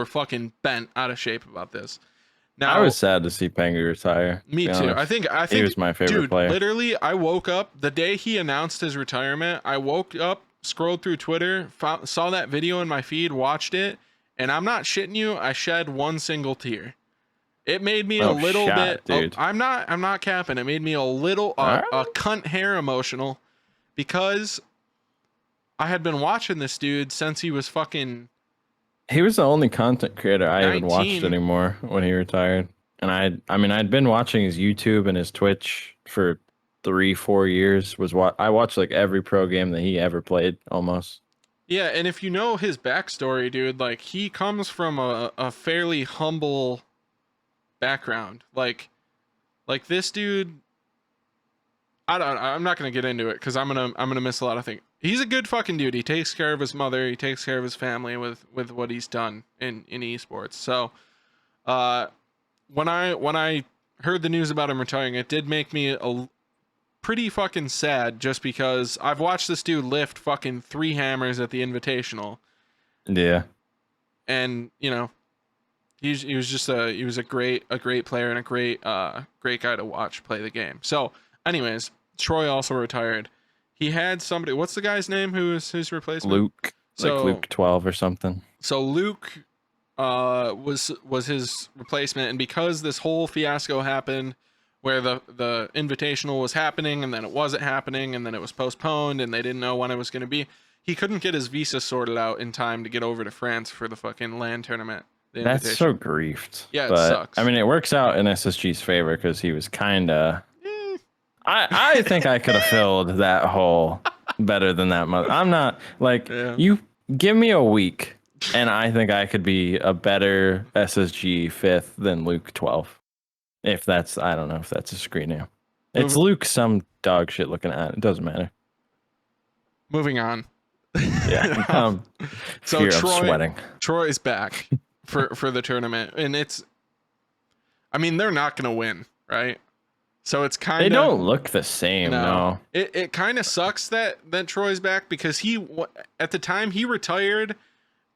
Speaker 2: fucking bent out of shape about this. Now,
Speaker 1: I was sad to see Pangu retire.
Speaker 2: Me too. I think
Speaker 1: he was my favorite player.
Speaker 2: Literally, I woke up the day he announced his retirement. I woke up, scrolled through Twitter, saw that video in my feed, watched it, and I'm not shitting you, I shed one single tear. It made me a little bit.
Speaker 1: Dude.
Speaker 2: I'm not capping. It made me a little a cunt hair emotional, because I had been watching this dude since he was fucking
Speaker 1: He was the only content creator I even watched
Speaker 2: 19.
Speaker 1: anymore when he retired. And I mean, I'd been watching his YouTube and his Twitch for 3-4 years. I watched like every pro game that he ever played almost.
Speaker 2: Yeah, and if you know his backstory, dude, like he comes from a fairly humble background. Like this dude, I'm not gonna get into it because I'm gonna miss a lot of things. He's a good fucking dude. He takes care of his mother. He takes care of his family with what he's done in esports. So, when I heard the news about him retiring, it did make me a pretty fucking sad, just because I've watched this dude lift fucking 3 hammers at the Invitational,
Speaker 1: Yeah.
Speaker 2: and he was a great player and a great guy to watch play the game. So, anyways, Troy also retired. He had somebody. What's the guy's name? Who's his replacement?
Speaker 1: Luke, like Luke 12 or something.
Speaker 2: So Luke was his replacement, and because this whole fiasco happened where the invitational was happening and then it wasn't happening and then it was postponed and they didn't know when it was going to be, he couldn't get his visa sorted out in time to get over to France for the fucking LAN tournament.
Speaker 1: That's so griefed.
Speaker 2: Yeah,
Speaker 1: but,
Speaker 2: it sucks.
Speaker 1: I mean, it works out in SSG's favor because he was kind of... I think I could have filled that hole better than that. I'm not, like, you give me a week, and I think I could be a better SSG 5th than Luke 12. If that's, I don't know if that's a screen name. It's Luke some dog shit looking at. It doesn't matter.
Speaker 2: Moving on.
Speaker 1: Yeah.
Speaker 2: So Troy's back for the tournament, and they're not going to win, right? So it's kind of...
Speaker 1: They don't look the same, no.
Speaker 2: It kind of sucks that Troy's back, because at the time he retired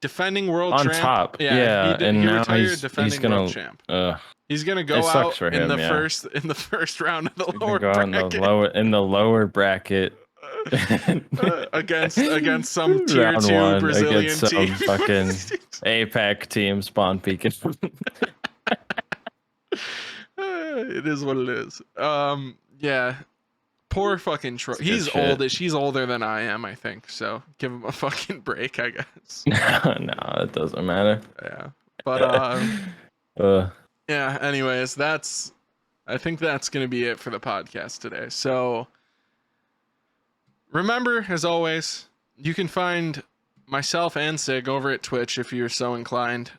Speaker 2: defending world champ.
Speaker 1: On top.
Speaker 2: Yeah.
Speaker 1: And
Speaker 2: he
Speaker 1: now
Speaker 2: retired defending world champ. He's going to go out in the first round of the lower bracket.
Speaker 1: In the lower bracket.
Speaker 2: against some tier 2 Brazilian team.
Speaker 1: Some fucking APAC team spawn peeking.
Speaker 2: It is what it is. Yeah. Poor fucking Troy. He's oldish. He's older than I am, I think. So give him a fucking break, I guess.
Speaker 1: No, it doesn't matter.
Speaker 2: Yeah. But yeah, anyways, I think that's gonna be it for the podcast today. So remember, as always, you can find myself and Sigg over at Twitch if you're so inclined.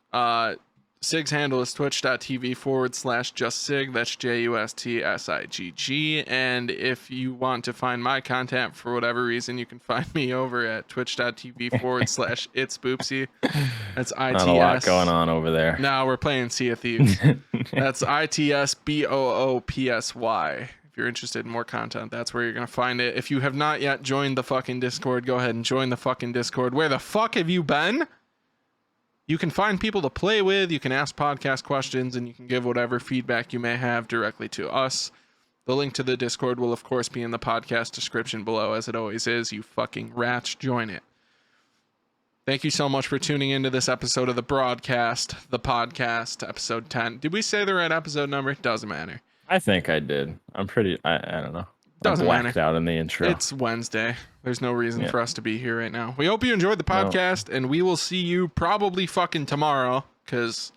Speaker 2: Sigg's handle is twitch.tv/justsig. That's JUSTSIGG. And if you want to find my content for whatever reason, you can find me over at twitch.tv/itsboopsy. That's ITS.
Speaker 1: Not a lot going on over there.
Speaker 2: No, we're playing Sea of Thieves. That's ITSBOOPSY. If you're interested in more content, that's where you're going to find it. If you have not yet joined the fucking Discord, go ahead and join the fucking Discord. Where the fuck have you been? You can find people to play with, you can ask podcast questions, and you can give whatever feedback you may have directly to us. The link to the Discord will, of course, be in the podcast description below, as it always is. You fucking rats, join it. Thank you so much for tuning into this episode of the podcast, episode 10. Did we say the right episode number? Doesn't matter.
Speaker 1: I think I did. I don't know.
Speaker 2: Doesn't
Speaker 1: blacked out in the intro.
Speaker 2: It's Wednesday. There's no reason for us to be here right now. We hope you enjoyed the podcast, and we will see you probably fucking tomorrow, because...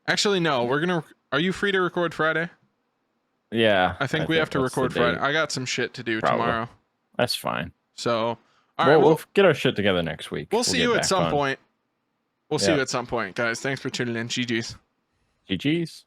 Speaker 2: Actually, no. Are you free to record Friday?
Speaker 1: Yeah.
Speaker 2: I think we have to record Friday. I got some shit to do tomorrow.
Speaker 1: That's fine.
Speaker 2: So, all right.
Speaker 1: We'll get our shit together next week.
Speaker 2: We'll see you at some point. We'll see you at some point, guys. Thanks for tuning in. GG's.
Speaker 1: GG's.